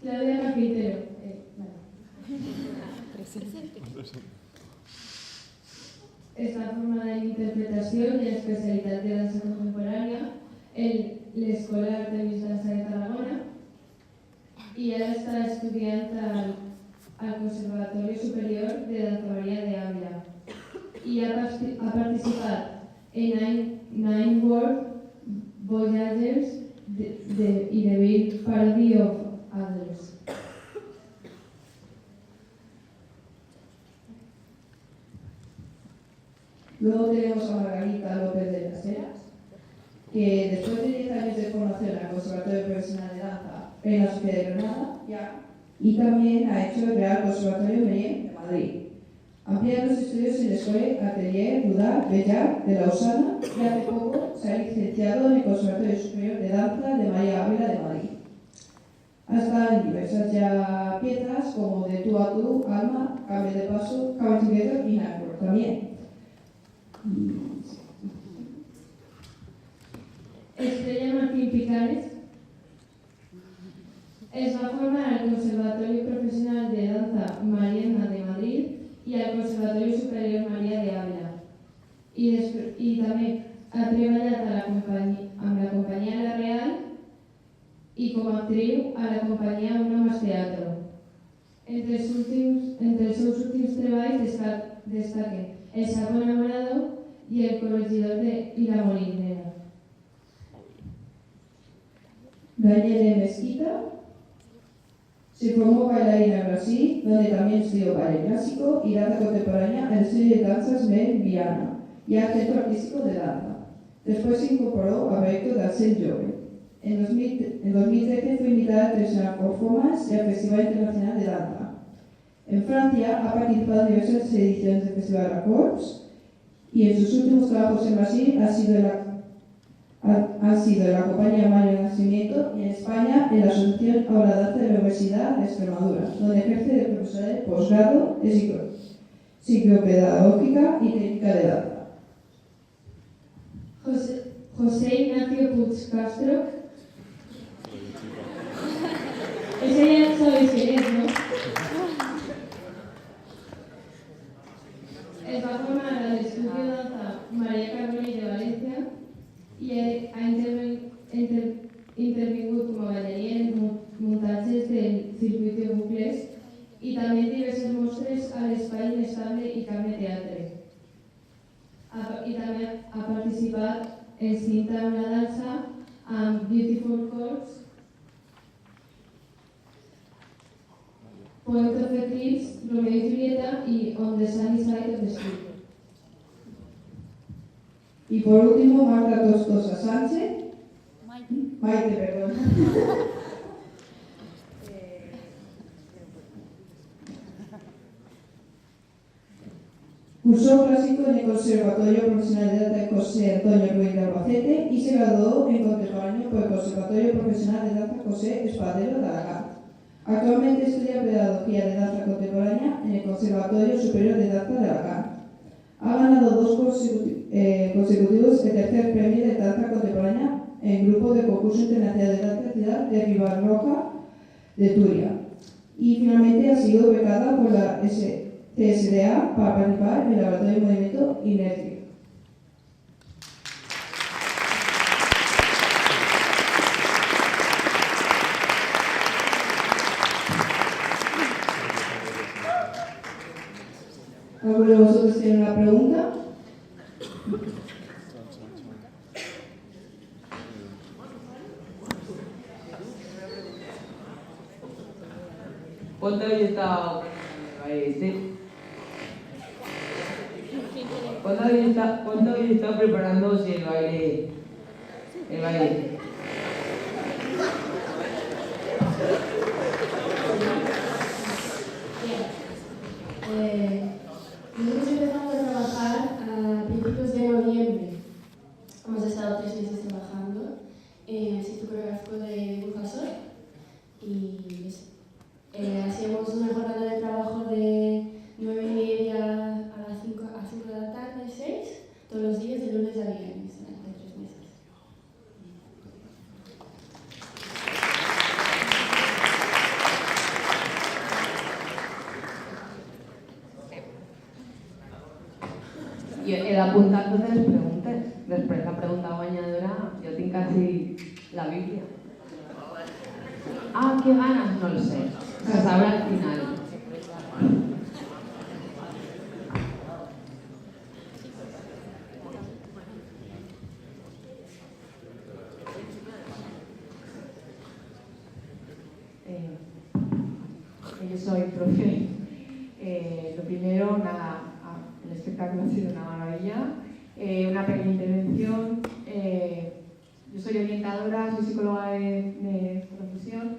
Claudia Carpintero. Està formada en interpretació i en especialitat de dansa contemporània en l'Escola Artemis Danza de Tarragona i ara està estudiant al Conservatorio Superior de Danza María de Ávila i ha participat en Nine World Voyages y The Big Party of Others. Luego tenemos a Margarita López de las Heras, que después de 10 años de formación en el Conservatorio Profesional de Danza en la Sociedad de Granada, y también ha hecho el Real Conservatorio Menier de Madrid. Amplía los estudios en la Escuela Atelier Rudal Bellar de Lausana y hace poco se ha licenciado en el Conservatorio Superior de Danza de María Ávila de Madrid. Ha estado en diversas ya piezas como De tú a tú, Alma, Cambio de Paso, Come Together y Nacor también. Estrella Martín Picares es va formar al Conservatorio Profesional de Danza Mariana de Madrid i al Conservatorio Superior María de Ávila. I també ha treballat amb la companyia La Real i com a actriu a la companyia Uno Más Teatro. Entre els seus últims treballs destaquen El Sapo Enamorado y El Corregidor y la Molinera. Daniela Mezquita se formó bailarina en Brasil, donde también estudió ballet clásico y danza contemporánea en el estudio de danzas en Viana y al Centro Artístico de Danza. Después se incorporó a proyectos de Ansel Jove. En 2013 fue invitada a International Performance y al Festival Internacional de Danza. En Francia ha participado en diversas ediciones del Festival La Corps y en sus últimos trabajos en Brasil ha sido en la compañía Mario Nacimiento y en España en la Asociación Aula Danza de la Universidad de Extremadura, donde ejerce de profesora de posgrado de psicopedagógica y técnica de danza. José Ignacio Puig Castro. Ese ya sabéis quién es, ¿no? Es va formar al Estudio de Danza María Carbonell de Valencia i ha intervingut com a ballarí en muntatges del circuit de bucles i també en diverses mostres a l'Espai Inestable i Camp de Teatre. I també ha participat en cinta amb la dansa amb Beautiful Corps, Point of Eclipse, Romeo y Julieta y On the Sunny Side of the Street. Y por último, Marta Tostosa Sánchez. Maite, perdón. Cursó clásico en el Conservatorio Profesional de Danza José Antonio Ruiz de Albacete y se graduó en contemporáneo por el Conservatorio Profesional de Danza José Espadero de Alacant. Actualmente estudia Pedagogía de Danza Contemporánea en el Conservatorio Superior de Danza de Alacant. Ha ganado 2 consecutivos el tercer premio de danza contemporánea en grupo de concurso internacional de danza ciudad de Ribarroja de Turia. Y finalmente ha sido becada por la CSDA para participar en el Laboratorio de Movimiento Inercia. ¿Alguno de vosotros tiene una pregunta? ¿Cuándo habéis estado preparándose el baile? Nosotros empezamos a trabajar a principios de noviembre. Hemos estado 3 meses trabajando en el Instituto Coreográfico de Burjasot y hacíamos una jornada de trabajo de 9:30 a 5 de la tarde, 6, todos los días, de lunes a viernes, durante 3 meses. I he d'apuntar totes les preguntes. Després la pregunta guanyadora, jo tinc quasi la Bíblia. Ah, què ganes? No lo sé. Se sabrà al final. Yo soy profe. Lo primero, nada, el espectáculo ha sido una maravilla. Una pequeña intervención. Yo soy orientadora, soy psicóloga de profesión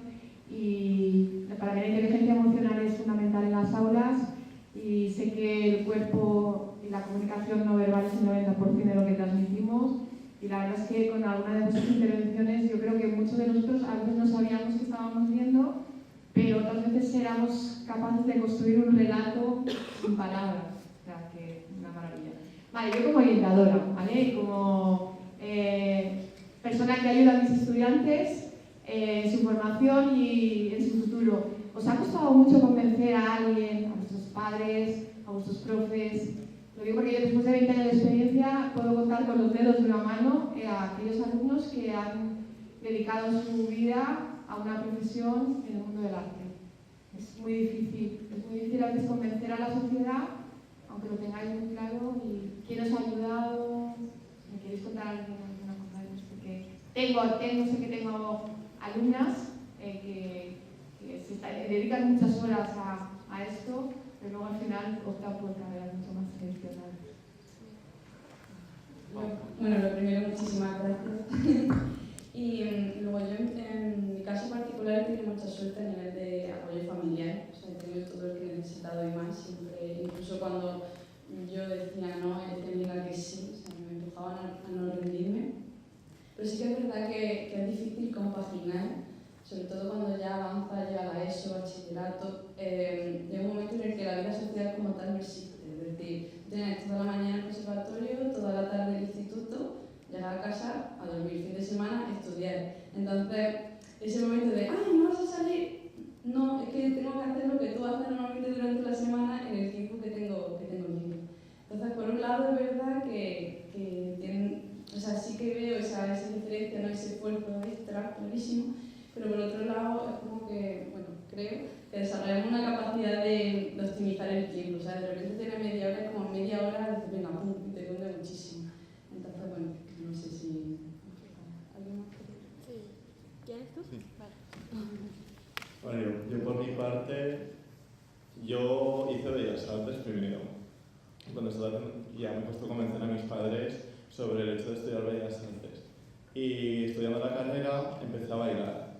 y para mí la inteligencia emocional es fundamental en las aulas y sé que el cuerpo y la comunicación no verbal es el 90% de lo que transmitimos y la verdad es que con alguna de vuestras intervenciones yo creo que muchos de nosotros a veces no sabíamos que estábamos viendo, pero otras veces éramos capaces de construir un relato sin palabras. O sea, que una maravilla. Vale, yo como orientadora, ¿vale? Y como persona que ayuda a mis estudiantes en su formación y en su futuro, ¿os ha costado mucho convencer a alguien, a vuestros padres, a vuestros profes? Lo digo porque yo después de 20 años de experiencia puedo contar con los dedos de una mano a aquellos alumnos que han dedicado su vida a una profesión en el mundo del arte. Es muy difícil a veces convencer a la sociedad, aunque lo tengáis muy claro. ¿Y quién os ha ayudado? ¿Me queréis contar alguna cosa de esto? Sé que tengo alumnas que dedican muchas horas a esto, pero luego al final optan por carreras mucho más tradicionales. Bueno, lo primero, muchísimas gracias. Y luego yo, en mi caso particular, he tenido mucha suerte a nivel de apoyo familiar. O sea, he tenido todo lo que he necesitado y más. Siempre, incluso cuando yo decía no, ellos tenían que sí, o sea, me empujaban a no rendirme. Pero sí que es verdad que es difícil compaginar, sobre todo cuando ya avanza ya la ESO, bachillerato, llega un momento en el que la vida social como tal no existe. Es decir, tienes toda la mañana el conservatorio, toda la tarde el instituto, llegar a casa, a dormir, fin de semana, estudiar. Entonces, ese momento de, ¡ay, no vas a salir! No, es que tengo que hacer lo que tú haces normalmente durante la semana en el tiempo que tengo libre. Entonces, por un lado, es verdad que tienen, o sea, sí que veo esa diferencia, ¿no? Ese esfuerzo extra, clarísimo, pero por otro lado, es como que, bueno, creo que desarrollamos una capacidad de optimizar el tiempo. O sea, de repente tienes media hora, como media hora, dices, venga, pum, y te cunde muchísimo. Entonces, bueno, no sé si... ¿Alguien más? Sí. ¿Quieres tú? Sí. Vale. Bueno, yo por mi parte, yo hice Bellas Artes primero. Cuando ya me costó convencer a mis padres sobre el hecho de estudiar Bellas Artes. Y estudiando la carrera empecé a bailar.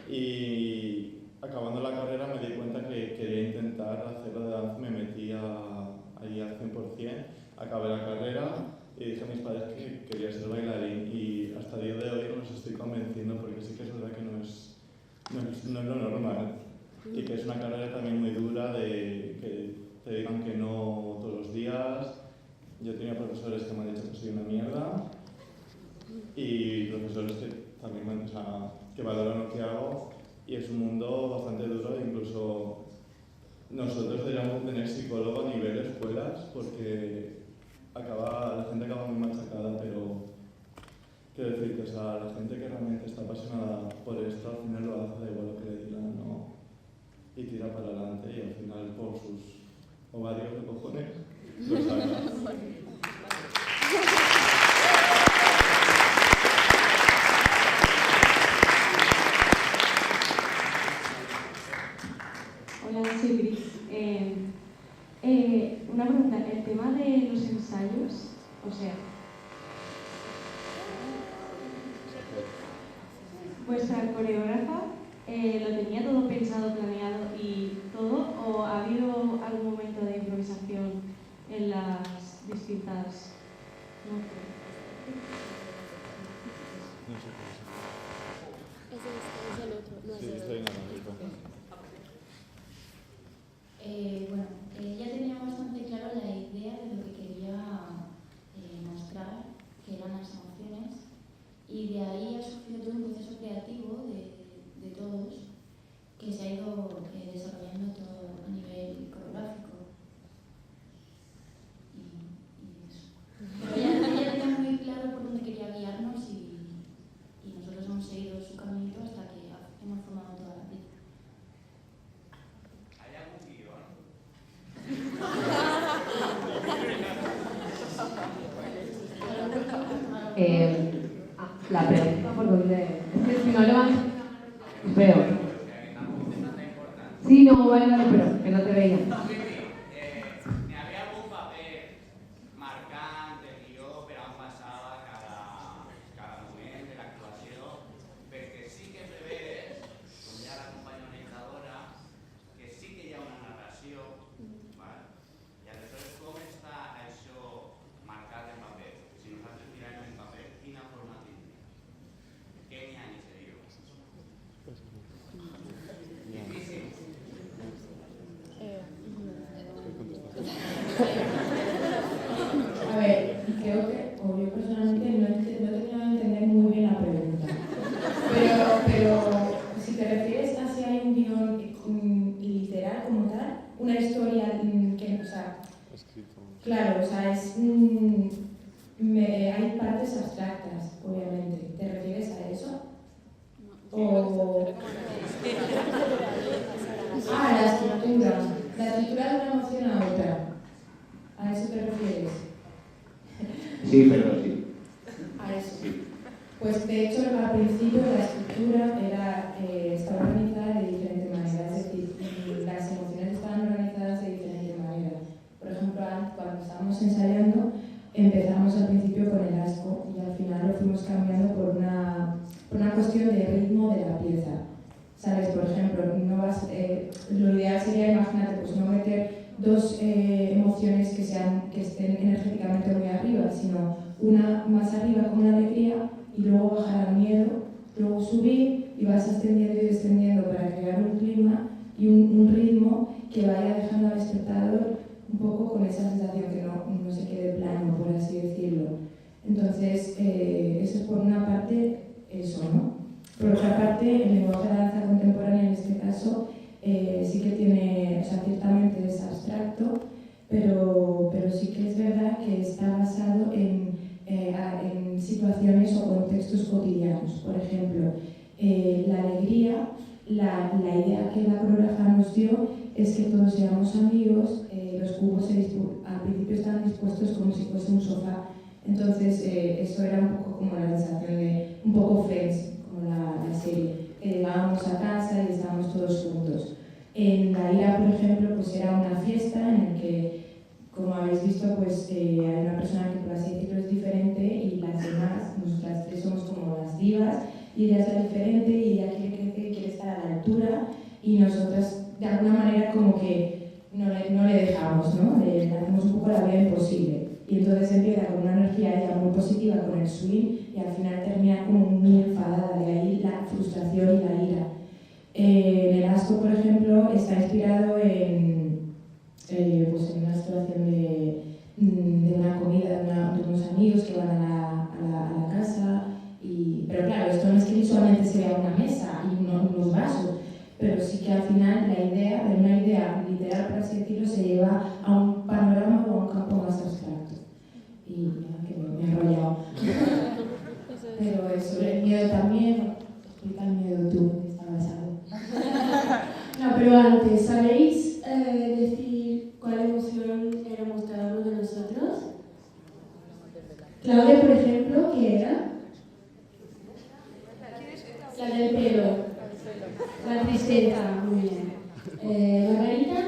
Y acabando la carrera me di cuenta que quería intentar hacerlo de danza, me metí ahí al 100%, acabé la carrera y dije a mis padres que quería ser bailarín y hasta el día de hoy los estoy convenciendo porque sí que es verdad que no es lo normal y que es una carrera también muy dura de que te digan que no todos los días. Yo tenía profesores que me han dicho que soy una mierda y profesores que también que valoran lo que hago y es un mundo bastante duro, incluso nosotros deberíamos tener psicólogo a nivel de escuelas porque la gente acaba muy machacada, pero quiero decir que la gente que realmente está apasionada por esto al final lo hace, da igual lo que le digan, ¿no? Y tira para adelante y al final por sus ovarios de cojones lo saca. Hola, soy Gris. Una pregunta, el tema de los ensayos, o sea, ¿vuestra coreógrafa lo tenía todo pensado, planeado y todo, o ha habido algún momento de improvisación en las distintas? No Es el otro, no es Sí, el estoy otro. Bueno, ella tenía bastante claro la idea de lo que quería mostrar, que eran las emociones, y de ahí ha surgido todo un proceso creativo de todos que se ha ido desarrollando todo a nivel coreográfico. Y La pregunta por dónde... Es que si no levantas... Veo. Sí, no, vale, pero que no te veía. N'hi havia algun paper marcant del guió per on passava cada moment de l'actuació, perquè sí que preveres, com ja la companya organitzadora, que sí que hi ha una narració, i aleshores com està això marcat en paper? Si nosaltres mirem en paper, quina forma tindria? Què n'hi ha en aquest guió? Difícil. A ver, creo que, o yo personalmente no he terminado de entender muy bien la pregunta. Pero si te refieres a si hay un guión literal como tal, una historia que, o sea, claro, o sea, es, hay partes abstractas, obviamente. ¿Te refieres a eso? O... la estructura. La estructura de una emoción a otra. ¿A eso te refieres? Sí, pero sí. A eso. Pues de hecho al principio la estructura estaba organizada de diferente manera, es decir, las emociones estaban organizadas de diferente manera. Por ejemplo, cuando estábamos ensayando, empezamos al principio con el asco y al final lo fuimos cambiando por una cuestión de ritmo de la pieza. ¿Sabes? Por ejemplo, lo ideal sería, imagínate, pues no meter dos emociones que estén energéticamente muy arriba, sino una más arriba con una alegría y luego bajar al miedo, luego subir y vas ascendiendo y descendiendo para crear un clima y un ritmo que vaya dejando al espectador un poco con esa sensación que no se quede plano, por así decirlo. Entonces, eso es por una parte eso, ¿no? Por otra parte, el lenguaje de danza contemporánea en este caso sí que tiene, o sea, ciertamente es abstracto, pero sí que es verdad que está basado en situaciones o contextos cotidianos. Por ejemplo, la alegría, la idea que la coreógrafa nos dio es que todos seamos amigos, los cubos al principio estaban dispuestos como si fuese un sofá, entonces eso era un poco como la sensación de un poco Friends, como la serie, que llegábamos a casa y estábamos todos juntos. En la ira, por ejemplo, pues era una fiesta en la que, como habéis visto, pues hay una persona que por así decirlo es diferente y las demás, nosotras tres somos como las divas y ella es la diferente y ella quiere crecer, quiere estar a la altura y nosotras de alguna manera como que no le dejamos, ¿no? Le hacemos un poco la vida imposible. Y entonces empieza con una energía ya muy positiva con el swing y al final termina como muy enfadada, de ahí la frustración y la ira. El asco, por ejemplo, está inspirado en una situación de una comida de unos amigos que van a la casa, pero claro, esto no es que visualmente se vea una mesa y unos vasos, pero sí que al final la idea, de una idea literal, por así decirlo, se lleva a un panorama o a un campo más abstracto. Y ya que me he enrollado. Pero eso, el miedo también, explica el miedo tú, que está basado. No, pero antes, ¿sabéis decir cuál emoción éramos cada uno de nosotros? Claudia, por ejemplo, ¿qué era? La del pelo. La tristeza, muy bien. ¿Margarita?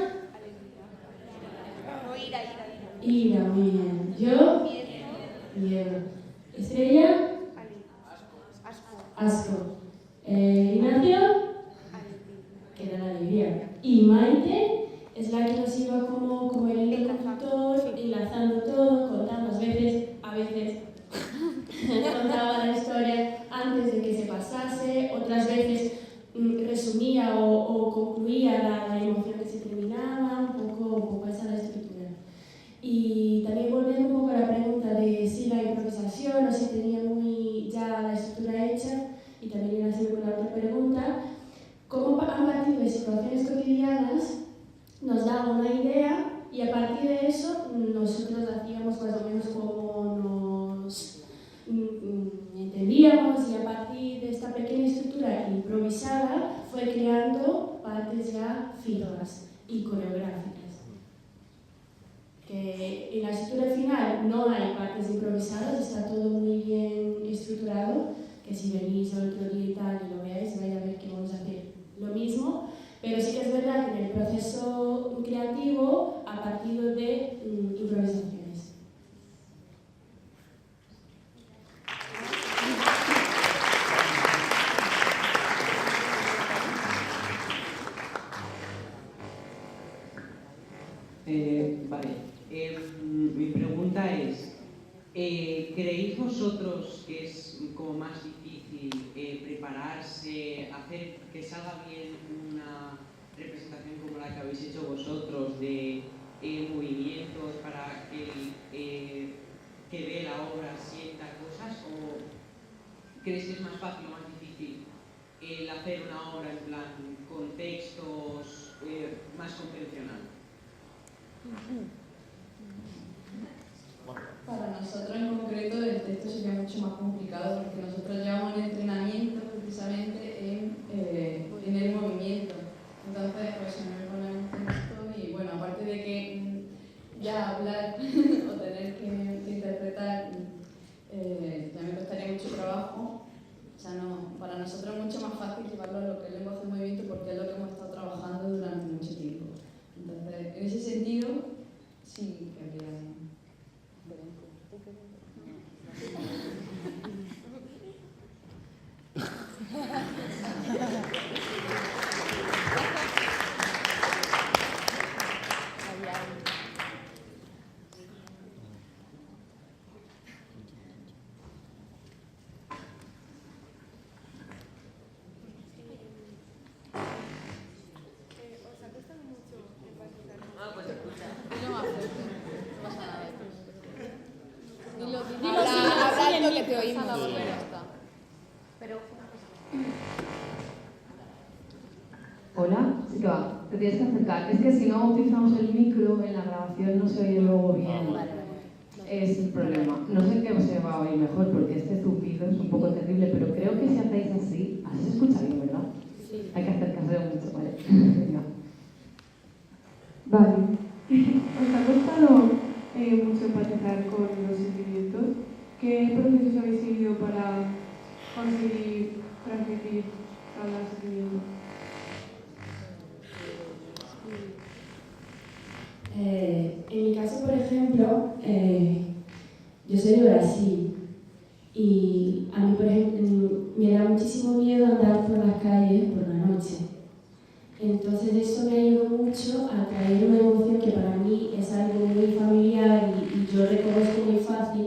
Ira, muy bien. ¿Yo? Miedo. ¿Estrella? Asco. ¿Ignacio? Que era la alegría. Y Maite es la que nos iba como el hilo conductor, enlazando todo, contando a veces contaba la historia antes de que se pasase, otras veces resumía o concluía la emoción que se terminaba, un poco esa la estructura. Y también volviendo un poco a la pregunta de si la improvisación o si tenía muy ya la estructura hecha, y también iba a seguir con la otra pregunta, cómo a partir de situaciones cotidianas nos daba una idea y a partir de eso nosotros hacíamos más o menos como nos entendíamos y a partir de esta pequeña estructura improvisada fue creando partes ya fijas y coreográficas. Que en las estructura final no hay partes improvisadas, está todo muy bien estructurado, que si venís el otro día y tal y lo veáis, vais a ver que vamos a hacer lo mismo, pero sí que es verdad que en el proceso creativo ha partido de improvisaciones. Mi pregunta es, ¿creéis vosotros que es como más difícil prepararse, hacer que salga bien una representación como la que habéis hecho vosotros de movimientos para que que ve la obra sienta cosas? ¿O crees que es más fácil o más difícil el hacer una obra en plan con textos más convencional? Para nosotros en concreto el texto sería mucho más complicado porque nosotros llevamos el entrenamiento precisamente en el movimiento. Entonces, pues si no me ponen un texto y bueno, aparte de que ya hablar o tener que interpretar ya me costaría mucho trabajo, o sea, no, para nosotros es mucho más fácil llevarlo a lo que es lenguaje de movimiento porque es lo que hemos estado trabajando durante mucho tiempo. Entonces, en ese sentido, sí que habría... Hola, sí que va, te tienes que acercar. Es que si no utilizamos el micro en la grabación no se oye luego bien. Es el problema. No sé qué se va a oír mejor porque este zumbido es un poco terrible, pero creo que si hacéis así se escucha bien, ¿verdad? Sí. Hay que acercarse mucho, ¿vale? Venga. Vale. ¿Os ha costado mucho empatizar con los sentimientos? ¿Qué procesos habéis seguido para conseguir transmitir cada sentimiento? En mi caso, por ejemplo, yo soy de Brasil y a mí, por ejemplo, me da muchísimo miedo andar por las calles por la noche. Entonces eso me ayudó mucho a traer una emoción que para mí es algo muy familiar y yo reconozco muy fácil,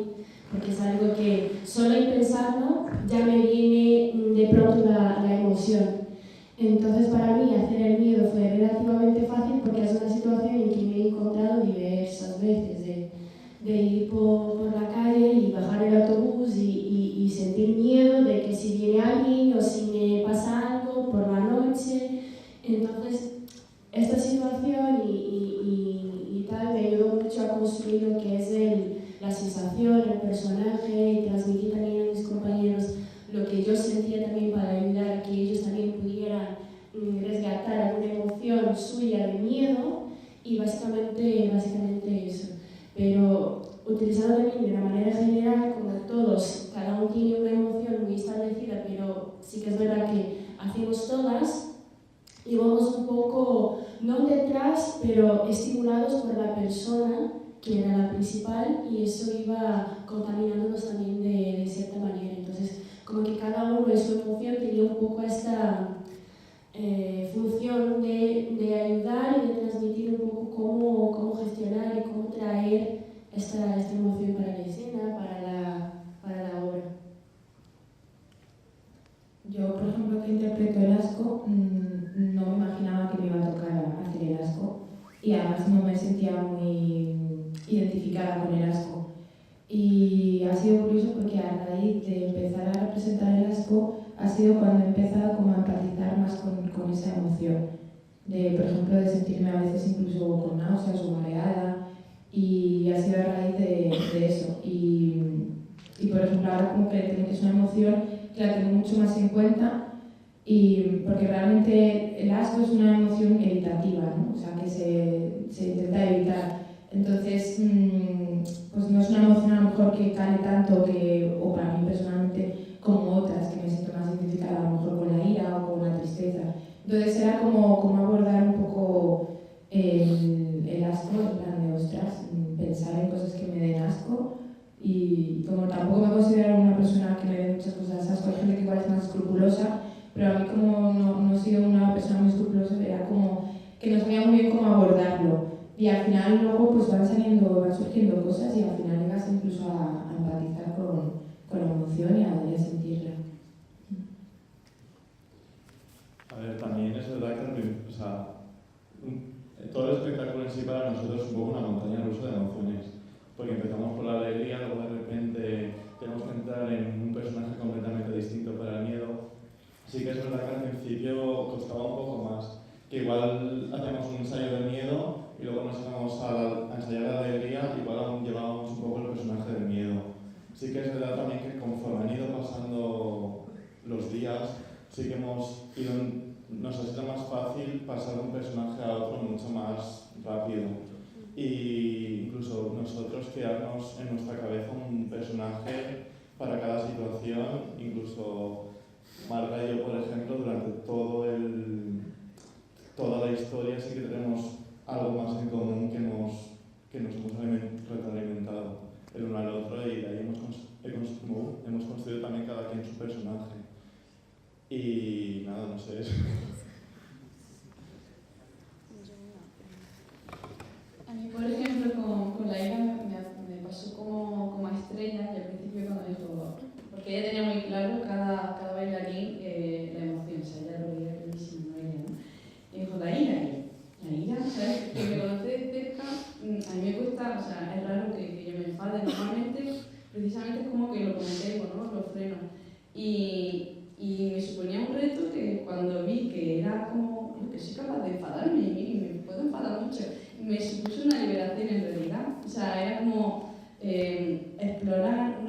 porque es algo que solo en pensarlo ya me viene de pronto la emoción. Entonces para mí hacer el miedo fue relativamente fácil porque es una situación en que me he encontrado diversas veces de ir por la calle y bajar el autobús y sentir miedo de que si viene alguien o si me pasa algo por la noche. Entonces esta situación y tal me ayudó mucho a construir lo que es la sensación, el personaje y transmitir también a mis compañeros lo que yo sentía también para ayudar a que ellos también pudieran resgatar alguna emoción suya de miedo y básicamente eso. Pero utilizando también de una manera general, como todos, cada uno tiene una emoción muy establecida, pero sí que es verdad que hacemos todas y vamos un poco, no detrás, pero estimulados por la persona que era la principal y eso iba contaminándonos también de cierta manera. Entonces, como que cada uno en su emoción tenía un poco esta función de ayudar y de transmitir un poco cómo gestionar y cómo traer esta emoción para la escena, para la obra. Yo, por ejemplo, que interpreto el asco, no me imaginaba que me iba a tocar hacer el asco y además no me sentía muy identificada con el asco. Y ha sido curioso porque a raíz de empezar a representar el asco ha sido cuando he empezado como a empatizar más con esa emoción. De, por ejemplo, de sentirme a veces incluso con náuseas o mareada y ha sido a raíz de eso. Y por ejemplo ahora como que es una emoción que la tengo mucho más en cuenta y porque realmente el asco es una emoción evitativa, ¿no? O sea que se intenta evitar. Entonces, pues no es una emoción a lo mejor que cale tanto, o para mí personalmente, como otras, que me siento más identificada a lo mejor con la ira o con la tristeza. Entonces era como abordar un poco el asco, en plan de ostras, pensar en cosas que me den asco, y como tampoco me considero una persona que me dé muchas cosas asco, hay gente que igual es más escrupulosa, pero a mí como no he sido una persona muy escrupulosa, era como que no sabía muy bien cómo abordarlo. Y al final luego pues van surgiendo cosas y al final llegas incluso a empatizar con la emoción y a sentirla. A ver, también es verdad que todo el espectáculo en sí para nosotros es un poco una montaña rusa de emociones, porque empezamos por la alegría, luego de repente tenemos que entrar en un personaje completamente distinto para el miedo. Sí que es verdad que al principio costaba un poco más, que igual hacíamos un ensayo de miedo y luego nos íbamos a ensayar la alegría, igual aún llevábamos un poco el personaje del miedo. Sí que es verdad también que conforme han ido pasando los días, sí que nos ha sido más fácil pasar de un personaje a otro mucho más rápido. Y incluso nosotros crearnos en nuestra cabeza un personaje para cada situación, incluso Marga y yo, por ejemplo, durante toda la historia sí que tenemos algo más en común que nos hemos retroalimentado el uno al otro, y de ahí hemos construido también cada quien su personaje. Y nada, no sé eso. A mí, por ejemplo, con la ira me pasó como a Estrella, y al principio cuando dijo, porque ella tenía muy claro cada bailarín la emoción, o sea, ella lo veía clarísimo, no ella, ¿no? Y dijo, la ira, ¿sabes? Que me conoce de cerca, a mí me cuesta, o sea, es raro que yo me enfade, normalmente, precisamente es como que lo contengo, ¿no? Lo freno. Y me suponía un reto que cuando vi que era como, que soy capaz de enfadarme y me puedo enfadar mucho, me supuso una liberación en realidad. O sea, era como explorar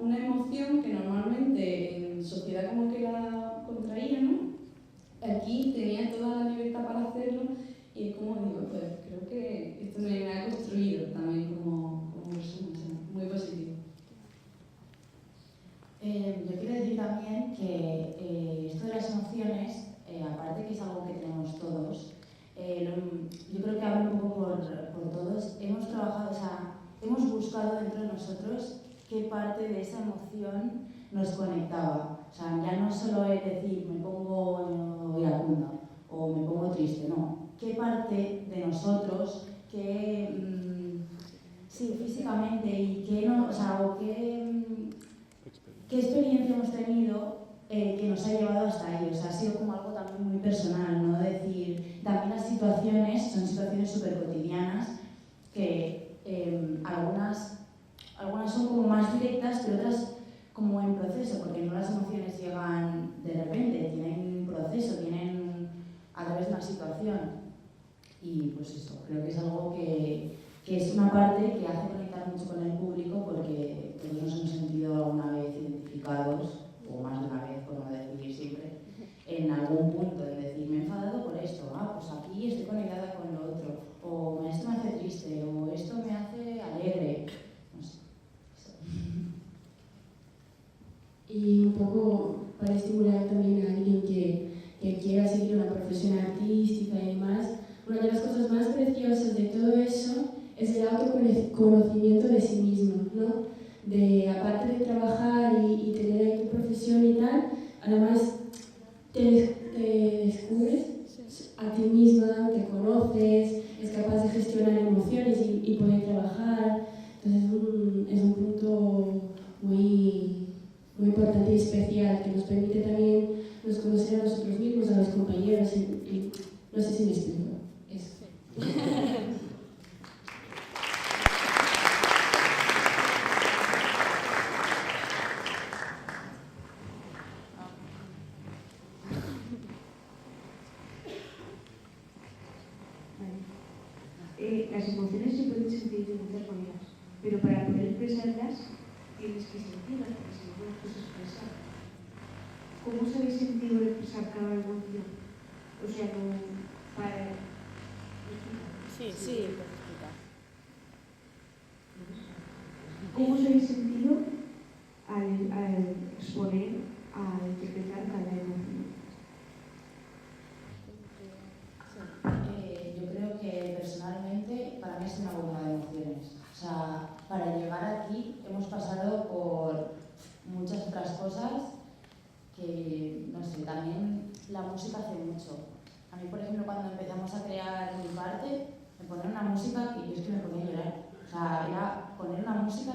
una emoción que normalmente en sociedad como que la contraía, ¿no? Aquí tenía toda la libertad para hacerlo y es como digo, pues creo que esto me ha construido también como persona, o sea, muy positivo. Yo quiero decir también que esto de las emociones, aparte que es algo que tenemos todos, yo creo que hablo un poco por todos, hemos trabajado, o sea, hemos buscado dentro de nosotros qué parte de esa emoción nos conectaba. O sea, ya no solo es decir, me pongo iracunda o me pongo triste, no. ¿Qué parte de nosotros, sí, físicamente, y qué no, o sea, o qué experiencia hemos tenido que nos ha llevado hasta ahí? O sea, ha sido como algo también muy personal, ¿no? Decir, también las situaciones son situaciones súper cotidianas que algunas son como más directas, pero otras como en proceso, porque no las emociones llegan de repente, tienen un proceso, vienen a través de una situación. Y pues eso, creo que es algo que es una parte que hace conectar mucho con el público, porque todos nos hemos sentido alguna vez identificados, o más de una vez, por no decir siempre, en algún punto, de decir, me he enfadado por esto, pues aquí estoy conectada con lo otro, o esto me hace triste, o esto me hace alegre, no sé. Y un poco para estimular también a alguien que quiera seguir una profesión artística y demás, una de las cosas más preciosas de todo eso es el autoconocimiento de sí mismo, ¿no? Aparte de trabajar y tener ahí tu profesión y tal, además te descubres a ti misma, te conoces, es capaz de gestionar emociones y poder trabajar. Entonces es un punto muy, muy importante y especial que nos permite también conocer a nosotros mismos, a los compañeros. No sé si me explico. Eso. Las emociones se pueden sentir de muchas maneras, pero para poder expresarlas tienes que sentirlas, porque si no, no las puedes expresar. ¿Cómo os habéis sentido al expresar cada emoción? O sea, no para... Sí, puedes explicar. ¿cómo os habéis sentido al exponer, a interpretar cada emoción? Yo creo que personalmente para mí es una bomba de emociones. O sea, para llegar aquí hemos pasado por muchas otras cosas que, no sé, también la música hace mucho. A mí, por ejemplo, cuando empezamos a crear mi parte, me ponían una música que yo es que me ponía a llorar. O sea, era poner una música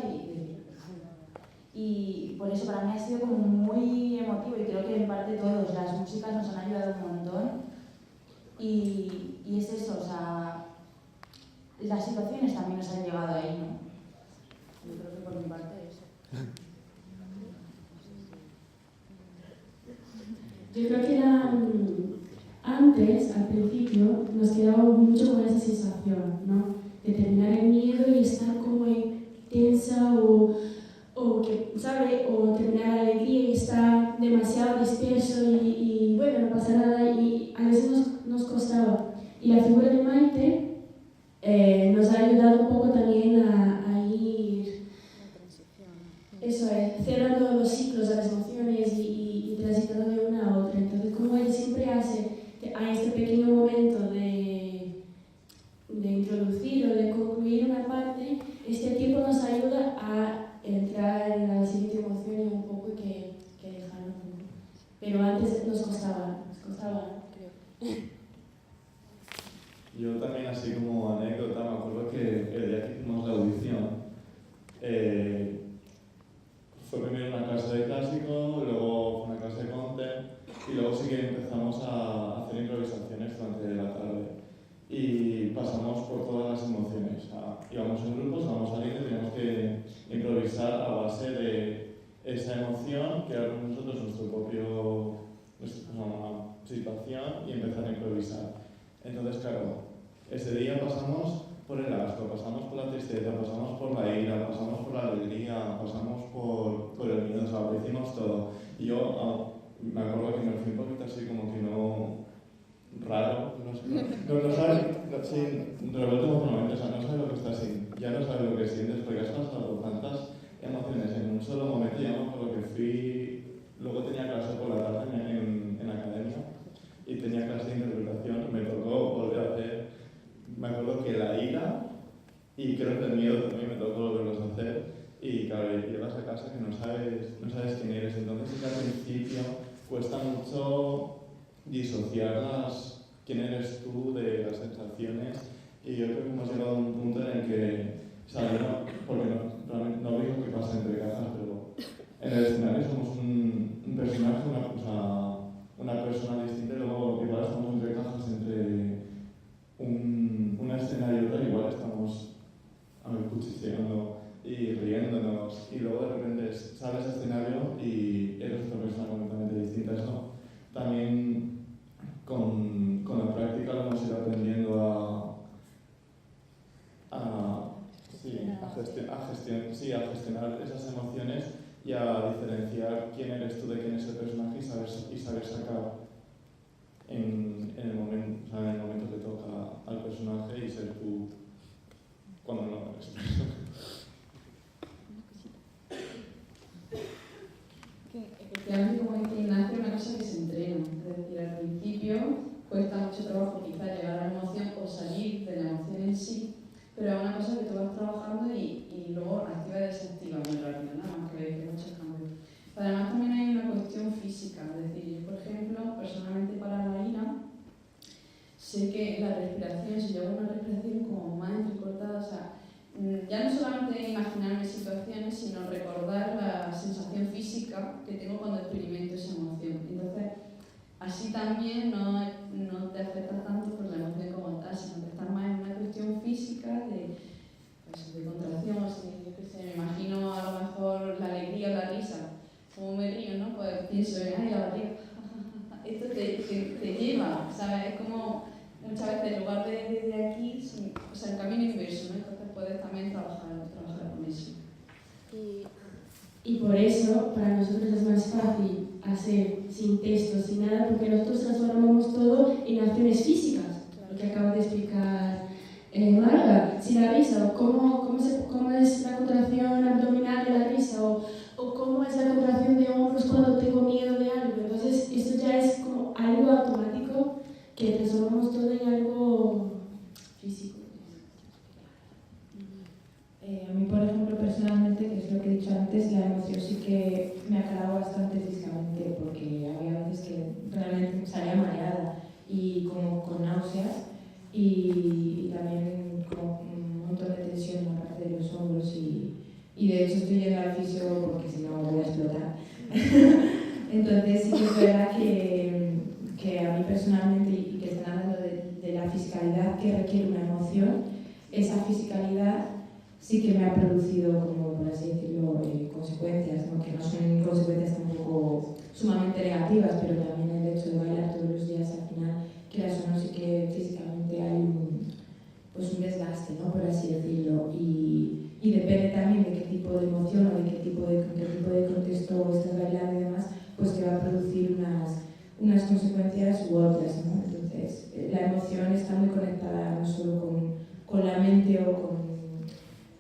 y por eso para mí ha sido como muy emotivo y creo que en parte todos, las músicas nos han ayudado un montón y es eso, o sea, las situaciones también nos han llegado ahí, ¿no? Yo creo que por mi parte eso. Yo creo que antes, al principio, nos quedábamos mucho con esa sensación, ¿no? De terminar el miedo y estar como tensa o que, ¿sabe? O terminar la alegría y estar demasiado disperso y bueno, no pasa nada y a veces nos costaba. Y la figura de Maite nos ha ayudado un poco también a ir, eso es, cerrando los ciclos de las emociones y transitando de una a otra. Entonces, como ella siempre hace, hay este pequeño momento de introducir o de concluir una parte, este tiempo nos ayuda a entrar en la siguiente emoción y un poco que dejarlo. Pero antes nos costaba, creo. Yo también, así como anécdota, me acuerdo que el día que hicimos la audición, fue primero una clase de clásico, luego una clase de content y luego sí que empezamos a hacer improvisaciones durante la tarde. Y pasamos por todas las emociones. O sea, íbamos en grupos, vamos saliendo y teníamos que improvisar a base de esa emoción, crear con nosotros nuestra situación y empezar a improvisar. Entonces, claro, ese día pasamos por el asco, pasamos por la tristeza, pasamos por la ira, pasamos por la alegría, pasamos por el miedo, o sea, lo hicimos todo. Y yo me acuerdo que me fui un poquito así como que raro, no sabe, sí, revuelto emocionalmente, o sea, no sabe lo que está así, ya no sabe lo que sientes porque has pasado tantas emociones en un solo momento. Ya me acuerdo que luego tenía clase por la tarde en academia y tenía clase de interpretación y me tocó volver a hacer, me acuerdo que la ira y creo que el miedo también me tocó volverlos a hacer y claro, llegas a casa que no sabes quién eres, entonces sí que al principio cuesta mucho disociar quién eres tú de las sensaciones y yo creo que hemos llegado a un punto en el que, o sea, porque no digo que pasa entre casas, pero en el escenario somos un personaje, una persona distinta y luego igual estamos entre cajas, entre un escenario y otro, igual estamos cuchicheando y riéndonos y luego de repente sales al escenario y eres otra persona completamente distinta. Eso también con la práctica lo hemos ido aprendiendo a gestionar esas emociones y a diferenciar quién eres tú de quién es el personaje y saber sacar en el momento que toca al personaje y ser tú cuando no eres. Efectivamente, como dice Ignacio, una cosa que se entrena. Es decir, al principio cuesta mucho trabajo quizá llegar a la emoción o salir de la emoción en sí, pero es una cosa que tú vas trabajando y luego activa y desactiva muy rápido, ¿no? Aunque hay muchos cambios. Pero además también hay una cuestión física, es decir, yo por ejemplo, personalmente para la ira, sé que la respiración, si yo hago una respiración como más entrecortada, o sea, ya no solamente imaginarme situaciones, sino recordar la sensación física que tengo cuando experimento esa emoción. Entonces, así también no te afecta tanto por la emoción como tal, sino que estás más en una cuestión física de contracción, yo qué sé, me imagino a lo mejor la alegría o la risa, como me río, ¿no? Pues pienso en la barriga. Esto te lleva, ¿sabes? Es como muchas veces en lugar de desde aquí, o sea, el camino inverso, ¿no? Entonces puedes también trabajar con eso. Y por eso, para nosotros es más fácil hacer sin texto, sin nada, porque nosotros transformamos todo en acciones físicas, lo que acaba de explicar Marga. Si la risa, ¿cómo es la contracción abdominal? sí que me acalaba bastante físicamente porque había veces que realmente salía mareada y como con náuseas y también como un montón de tensión en la parte de los hombros y de hecho estoy yendo al fisio porque si no voy a explotar. Entonces sí que es verdad que a mí personalmente, y que están hablando de la fisicalidad que requiere una emoción, esa fisicalidad sí que me ha producido, como por así decirlo, consecuencias, ¿no? Que no son consecuencias tampoco sumamente negativas, pero también el hecho de bailar todos los días al final, quieras o no, sí que físicamente hay un desgaste, ¿no? Por así decirlo, y depende también de qué tipo de emoción o de qué tipo de contexto estás bailando y demás, pues te va a producir unas consecuencias u otras, ¿no? Entonces, la emoción está muy conectada no solo con la mente o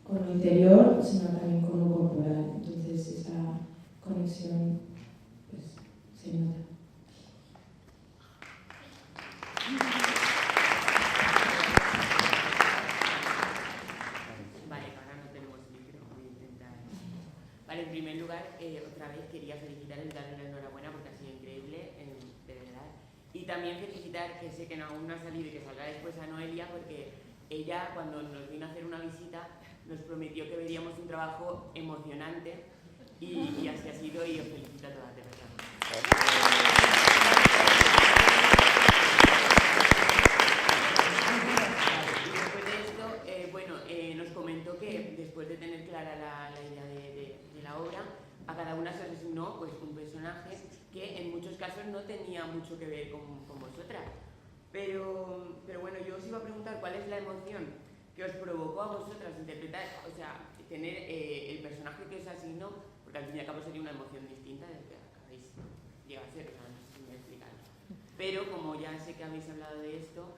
con lo interior, sino también con lo corporal. Entonces, esa conexión pues, se nota. Vale, ahora no tenemos micro, voy a intentar. Vale, en primer lugar, otra vez quería felicitaros y darles la enhorabuena porque ha sido increíble, de verdad. Y también felicitar, que sé que aún no ha salido y que salga después, a Noelia, porque ella, cuando nos vino a hacer una visita, nos prometió que veríamos un trabajo emocionante y así ha sido, y os felicito a todas, de verdad. Y después de esto, nos comentó que después de tener clara la idea de la obra, a cada una se les asignó pues, un personaje que en muchos casos no tenía mucho que ver con vosotras. Pero bueno, yo os iba a preguntar cuál es la emoción que os provocó a vosotras interpretar, o sea, tener el personaje que os asignó, porque al fin y al cabo sería una emoción distinta de lo que acabáis llegado a ser, o sea, no sé si me explican. Pero como ya sé que habéis hablado de esto,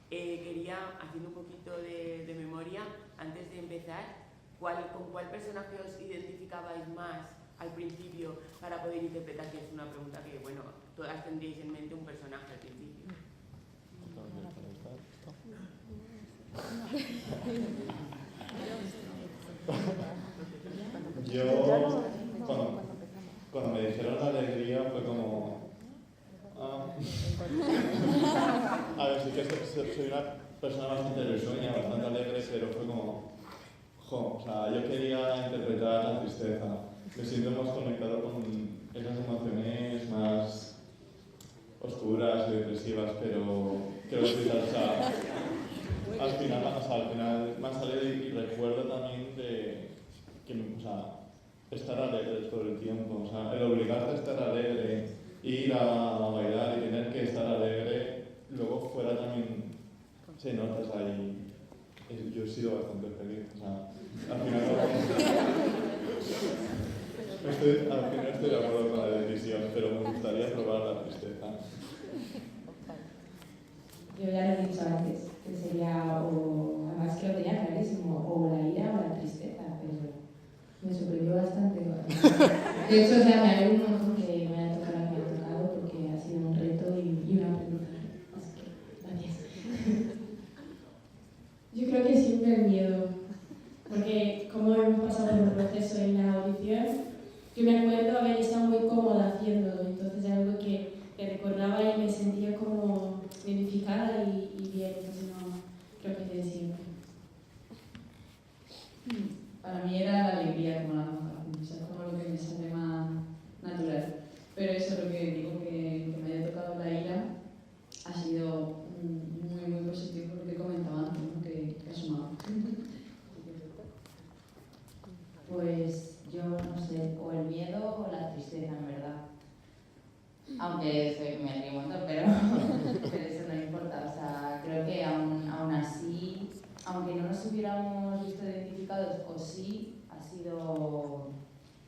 quería, haciendo un poquito de memoria, antes de empezar, ¿con cuál personaje os identificabais más al principio para poder interpretar? Que es una pregunta que, bueno, todas tendríais en mente un personaje al principio. Yo, cuando me dijeron la alegría, fue como... A ver, sí que soy una persona bastante risueña, bastante alegre, pero fue como... o sea, yo quería interpretar la tristeza. Me siento más conectado con esas emociones más oscuras y depresivas, pero creo que al final me ha salido y recuerdo también de que, estar alegre todo el tiempo, o sea, el obligarte a estar alegre, ir a bailar y tener que estar alegre, luego fuera también se nota, o sea, y yo he sido bastante feliz, o sea, al final estoy de acuerdo con la decisión, pero me gustaría probar la tristeza. Yo ya lo he dicho antes, que sería, o además que lo tenía clarísimo, o la ira o la tristeza, pero me sorprendió bastante. De hecho, me alegro un montón que me haya tocado lo que me ha tocado, porque ha sido un reto y un aprendizaje. Así que, gracias. Yo creo que siempre el miedo, porque como hemos pasado por un proceso en la audición, yo me acuerdo haber estado muy cómoda haciéndolo, entonces era algo que recordaba y me sentía como identificada y bien, entonces no creo que sea siempre. Para mí era la alegría como la más fácil, o sea, como lo que me sale más natural. Pero eso, lo que digo, que me haya tocado la ira, ha sido muy, muy positivo por lo que comentaba antes, ¿no? que ha sumado. Pues yo no sé, o el miedo o la tristeza, en verdad. Aunque me río un montón, pero eso no importa. O sea, creo que aún así, aunque no nos hubiéramos visto identificados, o sí, ha sido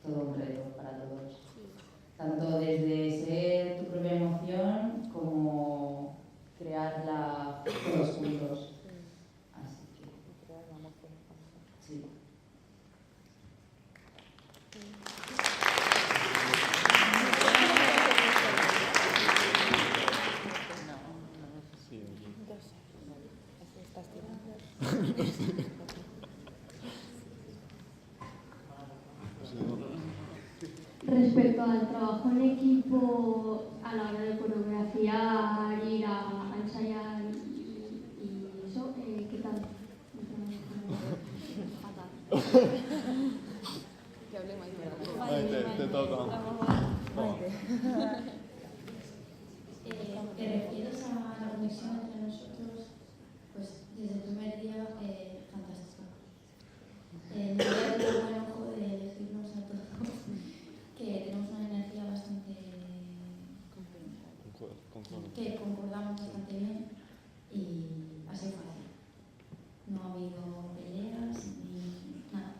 todo un reto para todos. Tanto desde ser tu propia emoción como crearla todos juntos. Así que, sí. respecto al trabajo en equipo a la hora de coreografiar, ir a ensayar y eso, ¿qué tal? Que hable más. Te toca. ¿Te refieres a la conexión entre nosotros? Pues desde el primer día, fantástica. No voy a tener buen ojo de decirnos a todos que tenemos una energía bastante... que concordamos bastante bien y ha sido fácil. No ha habido peleas ni nada.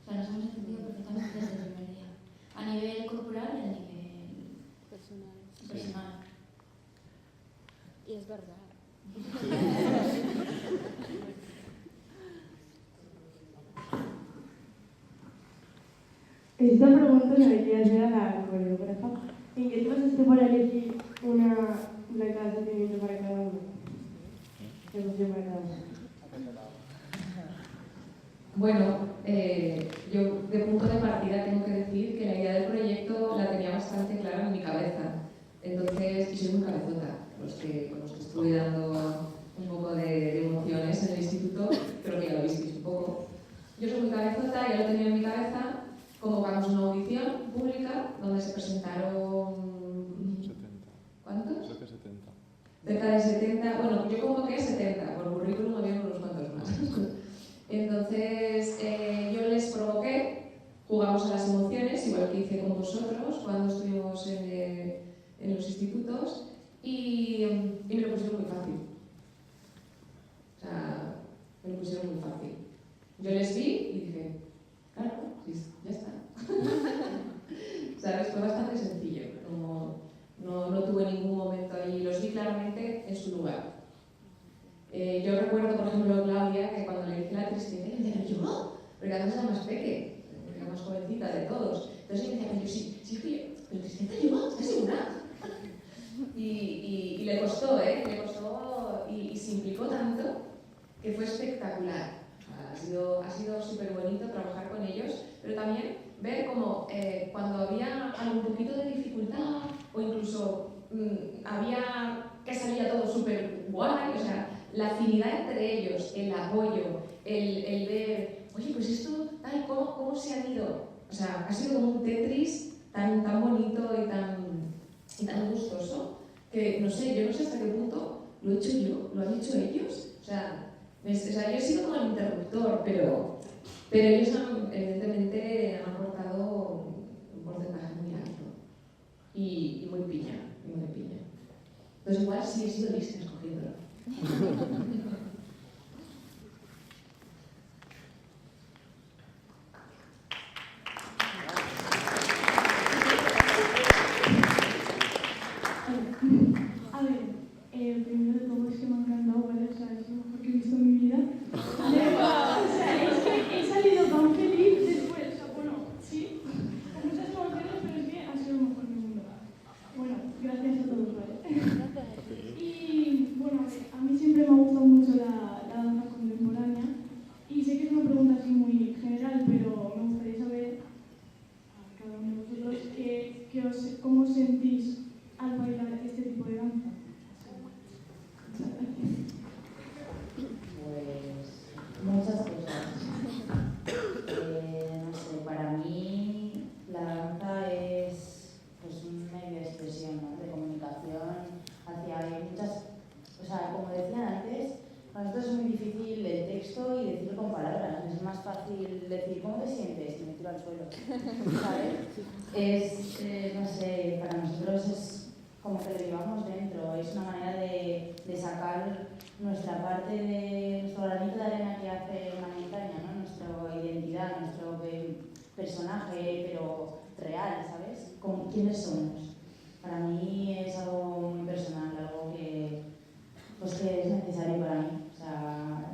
O sea, nos hemos entendido perfectamente desde el primer día. A nivel corporal y a nivel personal. Y es verdad. Esta pregunta se la quería hacer a la coreógrafa. ¿En qué te basaste para elegir una blanca de sentimiento para cada uno? ¿Qué emoción para cada uno? Bueno, yo de punto de partida tengo que decir que la idea del proyecto la tenía bastante clara en mi cabeza. Entonces, y soy muy cabezota, con los que estuve dando un poco de emociones en el instituto, creo que ya lo visteis un poco. Yo soy muy cabezota, ya lo tenía en mi cabeza. Convocamos una audición pública donde se presentaron... 70. ¿Cuántos? Creo que 70. Cerca de 70. Bueno, yo convoqué 70, por currículum había unos cuantos más. Entonces, yo les provoqué, jugamos a las emociones, igual que hice con vosotros cuando estuvimos en los institutos, y me lo pusieron muy fácil. O sea, me lo pusieron muy fácil. Yo les vi y dije, claro, sí, ya está. ¿Sabes? Fue bastante sencillo. No tuve ningún momento ahí, los vi claramente en su lugar. Yo recuerdo, por ejemplo, Claudia, que cuando le dije la tristeza, me decía, yo, porque además era más peque, era más jovencita de todos. Entonces ella me decía, pero sí, es que yo, pero tristeza yo, ¿estás segura? Y le costó, le costó y se implicó tanto que fue espectacular. Ha sido súper bonito trabajar con ellos, pero también ver cómo cuando había algún poquito de dificultad o incluso había que salía todo súper guay, o sea, la afinidad entre ellos, el apoyo, el ver, oye, pues esto, tal, ¿cómo se han ido? O sea, ha sido como un Tetris tan bonito y tan gustoso que, no sé, yo no sé hasta qué punto lo he hecho yo, lo han hecho ellos. O sea, yo he sido como el interruptor, pero ellos evidentemente han aportado un porcentaje muy alto y muy piña. Entonces igual sí he sido lista escogiéndolo. A ver, primero de todo es que me ha encantado, ¿vale? O sea, es lo mejor que he visto en mi vida. O sea, es que he salido tan feliz después, o sea, bueno, sí, con muchas emociones, pero es que ha sido lo mejor del mundo. Bueno, gracias a todos, ¿vale? Y bueno, a mí siempre me ha gustado mucho la danza contemporánea y sé que es una pregunta así muy general, pero me gustaría saber a cada uno de vosotros cómo sentís al bailar este tipo de danza. Pues muchas cosas. No sé, para mí la danza es pues un medio de expresión, ¿no? De comunicación hacia muchas... O sea, como decía antes, para nosotros es muy difícil el texto y decirlo con palabras. Es más fácil decir, ¿cómo te sientes? Y me tiro al suelo, ¿sabes? No sé, para nosotros es como que lo llevamos dentro. Es una manera de sacar nuestra parte de nuestro granito de arena que hace una montaña, ¿no? Nuestra identidad, nuestro personaje, pero real, ¿sabes? Con quiénes somos. Para mí es algo muy personal, algo que es necesario para mí. O sea,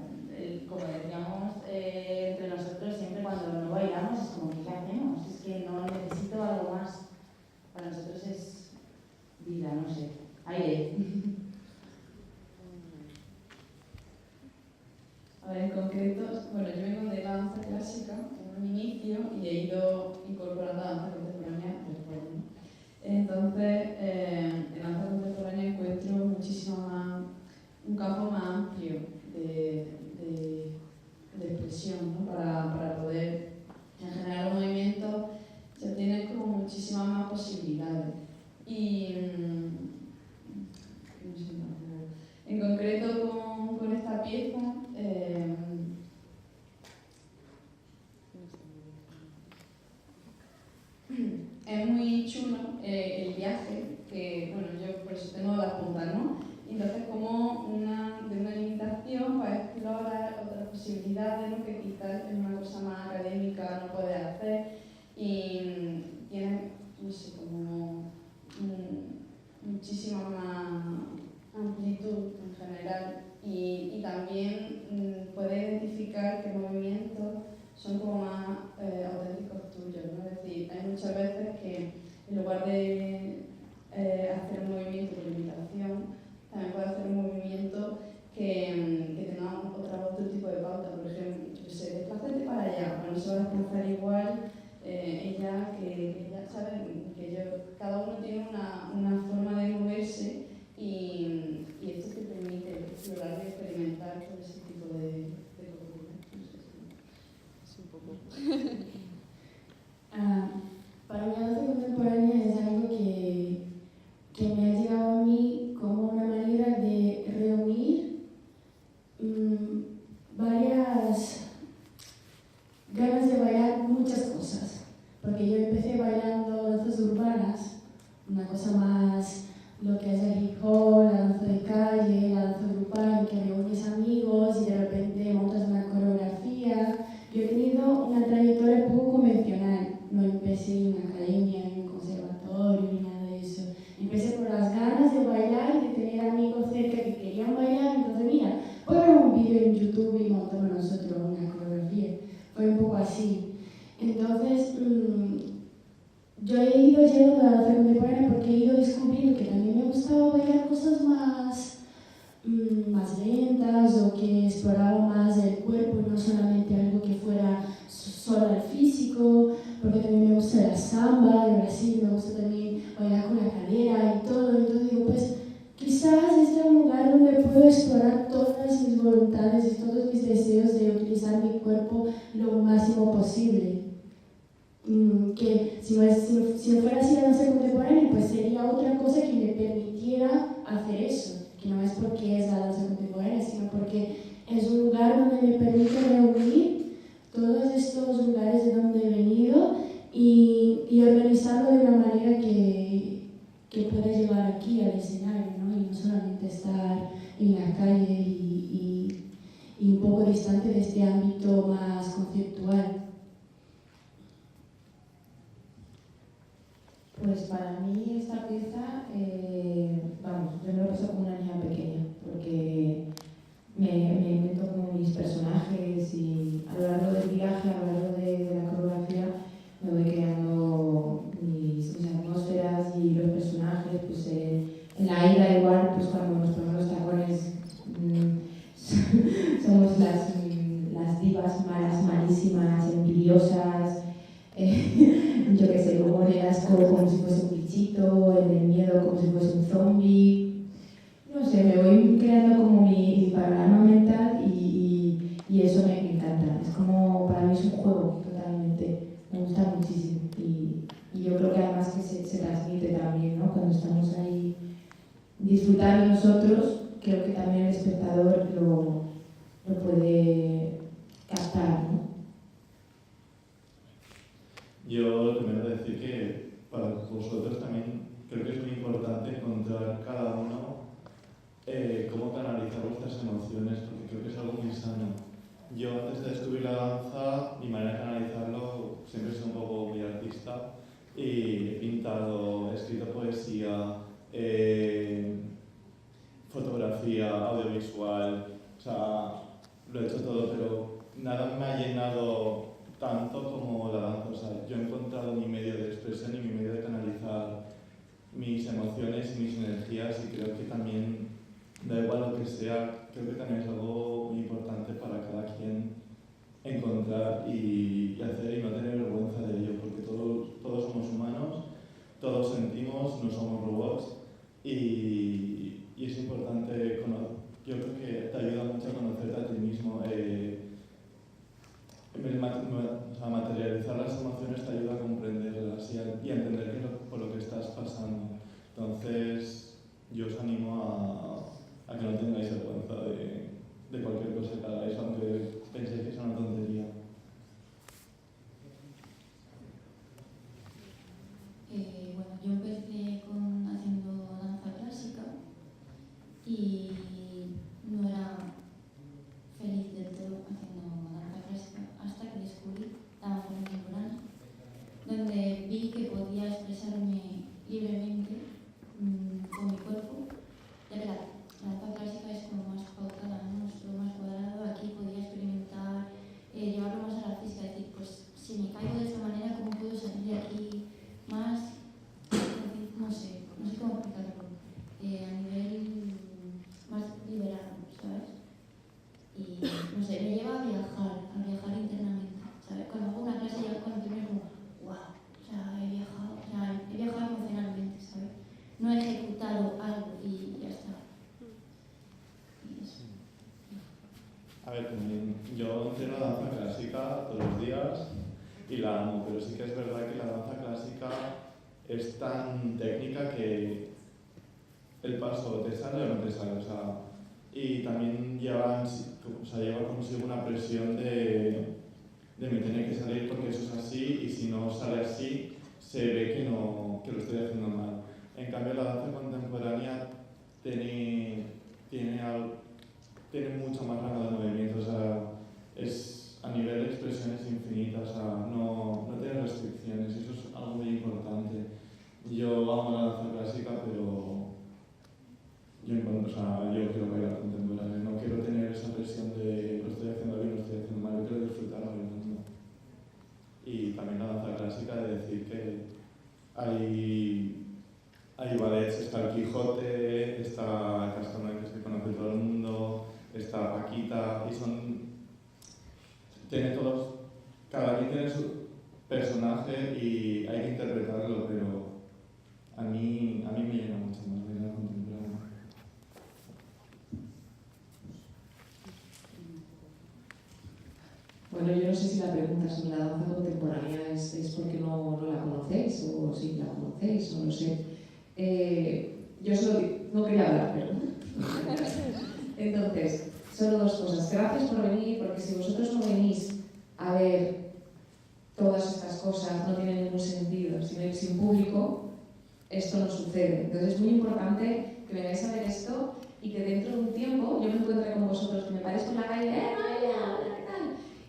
como decíamos entre nosotros, siempre cuando no bailamos es como, ¿qué hacemos? Es que no necesito algo más. Para nosotros es vida, no sé, aire. A ver, en concreto, bueno, yo vengo de la danza clásica en un inicio y he ido incorporando la danza contemporánea Entonces, en danza contemporánea encuentro un campo más amplio de expresión, ¿no? Para poder, en general, los movimientos se tienen como muchísimas más posibilidades. Y en concreto con esta pieza, es muy chulo el viaje, que bueno, yo por eso tengo las puntas, ¿no? Y entonces como de una limitación pues explorar otras posibilidades, ¿no? Que quizás en una cosa más académica no puedes hacer, y tienes, no sé, como muchísima más amplitud en general, y también puedes identificar qué movimientos son como más auténticos tuyos, ¿no? Es decir, hay muchas veces que en lugar de hacer un movimiento por imitación, también puedes hacer un movimiento que tenga otro tipo de pauta. Por ejemplo, desplázate para allá, bueno, se va a desplazar igual ella que ella, ¿sabes? Cada uno tiene una forma de moverse, y esto te permite explorar y experimentar todo ese tipo de cosas. Es un poco... Para mí la danza contemporánea es algo que me ha llegado a mí como una manera de reunir varias ganas de bailar muchas cosas. Porque yo empecé bailando danzas urbanas, una cosa más lo que es el hip hop, la danza de calle, la danza grupal, en que reúnes amigos y de repente montas una coreografía. Yo he tenido una trayectoria poco convencional. No empecé en una academia, en un conservatorio, ni nada de eso. Empecé por las ganas de bailar y de tener amigos cerca que querían bailar. Entonces, mira, voy a ver un vídeo en YouTube y montamos nosotros una coreografía. Fue un poco así. Entonces, yo he ido llegando a la danza contemporánea porque he ido descubriendo que también me gustaba bailar cosas más lentas, o que exploraba más el cuerpo y no solamente algo que fuera solo al físico, porque también me gusta la samba de Brasil, me gusta también bailar con la cadera y todo. Entonces digo, pues quizás este es un lugar donde puedo explorar todas mis voluntades y todos mis deseos de utilizar mi cuerpo lo máximo posible. Que si no fuera así la danza contemporánea, pues sería otra cosa que me permitiera hacer eso, que no es porque es la danza contemporánea, sino porque es un lugar donde me permite reunir todos estos lugares de donde he venido y organizarlo de una manera que pueda llegar aquí al escenario, ¿no? Y no solamente estar en la calle y un poco distante de este ámbito más conceptual. Pues para mí esta pieza, yo me lo paso como una niña pequeña, porque me invento como mis personajes, y a lo largo del viaje, a lo largo de la coreografía, me voy creando mis atmósferas y los personajes. Pues en la ida igual, pues cuando nos ponemos los tacones somos las divas malas, malísimas, envidiosas, yo qué sé, luego en el asco como si fuese un bichito, en el miedo como si fuese un zombie. No sé, me voy creando como mi panorama mental, y eso me encanta. Es como, para mí es un juego totalmente, me gusta muchísimo, y yo creo que además que se transmite también, ¿no? Cuando estamos ahí disfrutando nosotros, creo que también el espectador lo puede captar, ¿no? Yo primero decir que para vosotros también creo que es muy importante encontrar cada uno cómo canalizar vuestras emociones, porque creo que es algo muy sano. Yo antes de descubrir la danza, mi manera de canalizarlo siempre he sido un poco muy artista, y he pintado, he escrito poesía, fotografía, audiovisual, o sea, lo he hecho todo, pero nada me ha llenado tanto como la danza. O sea, yo he encontrado mi medio de expresión y mi medio de canalizar mis emociones y mis energías, y creo que también, da igual lo que sea, creo que también es algo muy importante para cada quien encontrar y hacer, y no tener vergüenza de ello, porque todos somos humanos, todos sentimos, libremente con mi cuerpo, ya que la danza clásica es como más pautada, ¿no? Es todo más cuadrado. Aquí podía experimentar, llevarlo más a la física, es decir, pues si me caigo de esta manera, ¿cómo puedo salir de aquí más? No sé cómo explicarlo, a nivel más liberado, ¿sabes? Y no sé, me lleva a viajar internamente, ¿sabes? Cuando hago una clase ya cuando termino como, wow, o sea, he viajado emocionalmente, ¿sabes? No he ejecutado algo y ya está. Y eso. A ver, yo entreno danza clásica todos los días y la amo, pero sí que es verdad que la danza clásica es tan técnica que el paso te sale o no te sale, o sea, y también lleva consigo una presión de me tiene que salir porque eso es así, y si no sale así se ve que lo estoy haciendo mal. En cambio la danza contemporánea tiene mucha más rango de movimiento, o sea, es a nivel de expresiones infinitas, o sea, no tiene restricciones, y eso es algo muy importante. Yo amo la danza clásica, pero yo quiero bailar contemporáneo, no quiero tener esa presión de lo estoy haciendo bien, lo estoy haciendo mal, yo quiero disfrutar bailando. Y también la danza clásica, de decir que hay ballets, está el Quijote, está Castorena, que se conoce todo el mundo, está Paquita, cada quien tiene su personaje y hay que interpretarlo, pero a mí me llena mucho más bailar contemporáneo. Bueno, yo no sé si la pregunta sobre la danza contemporánea es porque no la conocéis, o si la conocéis, o no sé. Yo solo no quería hablar, pero... Entonces, solo dos cosas. Gracias por venir, porque si vosotros no venís a ver todas estas cosas, no tiene ningún sentido. Sin público, esto no sucede. Entonces es muy importante que vengáis a ver esto y que dentro de un tiempo yo me encuentre con vosotros, que me paréis por la calle,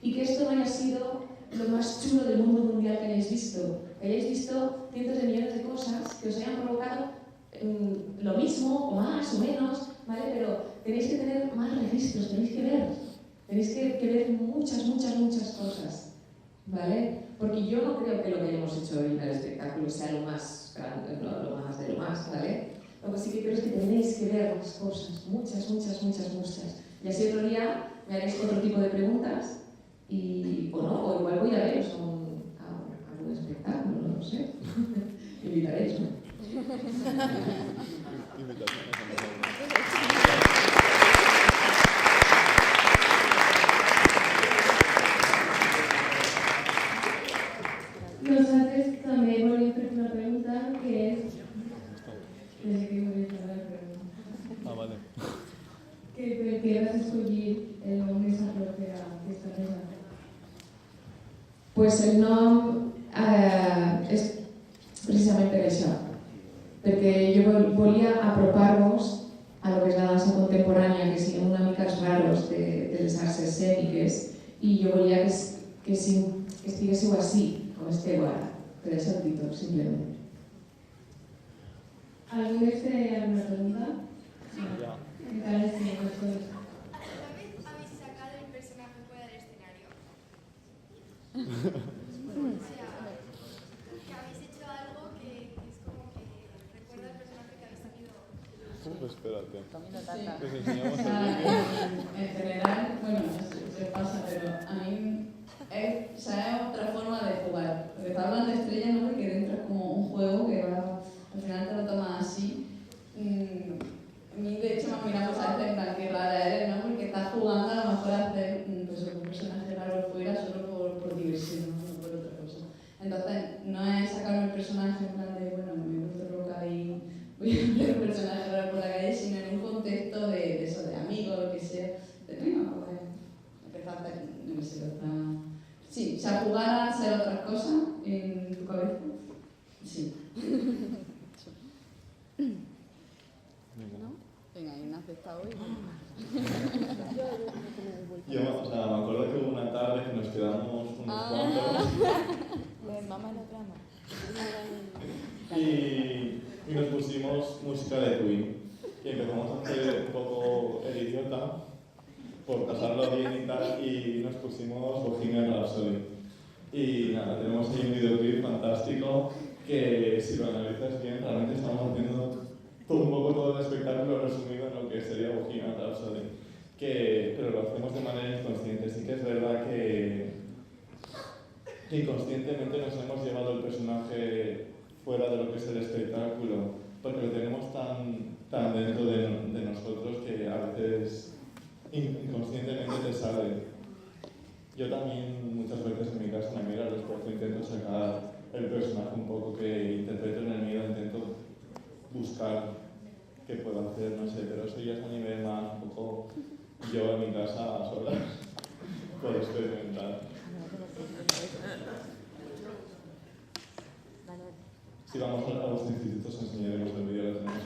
y que esto no haya sido lo más chulo del mundo mundial que hayáis visto. Que hayáis visto cientos de millones de cosas que os hayan provocado lo mismo, o más, o menos, ¿vale? Pero tenéis que tener más registros, tenéis que ver muchas cosas, ¿vale? Porque yo no creo que lo que hayamos hecho hoy en el espectáculo sea lo más grande, lo más de lo más, ¿vale? Lo que sí que creo es que tenéis que ver más cosas, muchas. Y así otro día me haréis otro tipo de preguntas o igual voy a veros a un espectáculo, no lo sé. Invitaréis, ¿no? Nosaltres també volíem fer una pregunta que és... Desde que volíem parlar, però... Vale. Que per què vas escollir el nom de Sant Roque a aquesta mesa? Pues el nom és precisament per això, perquè jo volia apropar-vos a lo que és la dansa contemporània, que siguem una mica els raros de les arts escèniques, i jo volia que estiguéssiu així, com esteu ara, per això el títol, simplement. ¿Algú més té alguna pregunta? Ja. Encara sí, ¿Habéis sacado el personaje fuera del escenario? O sea, que habéis hecho algo que es como que recuerda al personaje que habéis tenido. Espérate. Sí. Pues enseñamos el vídeo. En general, bueno, se pasa, pero a mí es otra forma de jugar. Porque te hablan de estrella, ¿no? Porque dentro es como un juego que va, al final te lo tomas así. A mí, de hecho, me miramos a veces en plan que rara eres, ¿no? Porque estás jugando a lo mejor a hacer un personaje raro fuera solo por diversión, no por otra cosa. Entonces, no es sacar el personaje en plan de, bueno, me he vuelto loca y voy a hacer un personaje raro por la calle, sino en un contexto de eso, de amigos, lo que sea. De, venga, pues, empezar a hacer, no sé, otra... Sí, o sea, jugar a hacer otras cosas en tu cabeza. Sí. Venga, Ignacio está hoy. Yo me acuerdo que hubo una tarde que nos quedamos unos cuantos. Mamá en la trama. Y pusimos música de Queen y empezamos a hacer un poco el idiota por pasarlo bien y tal, y nos pusimos Bohemian Rhapsody. Y nada, tenemos ahí un videoclip fantástico que, si lo analizas bien, realmente estamos haciendo un poco todo el espectáculo resumido en lo que sería Bohemian Rhapsody. Pero lo hacemos de manera inconsciente. Sí que es verdad que inconscientemente nos hemos llevado el personaje fuera de lo que es el espectáculo, porque lo tenemos tan dentro de nosotros que a veces inconscientemente te sale. Yo también muchas veces en mi casa me miro al espejo, intento sacar el personaje un poco que interpreto en el miedo, intento buscar qué puedo hacer, no sé, pero eso ya es a nivel más un poco yo en mi casa a solas por experimentar. Si vamos a los institutos os enseñaremos el vídeo, lo tenemos ahí.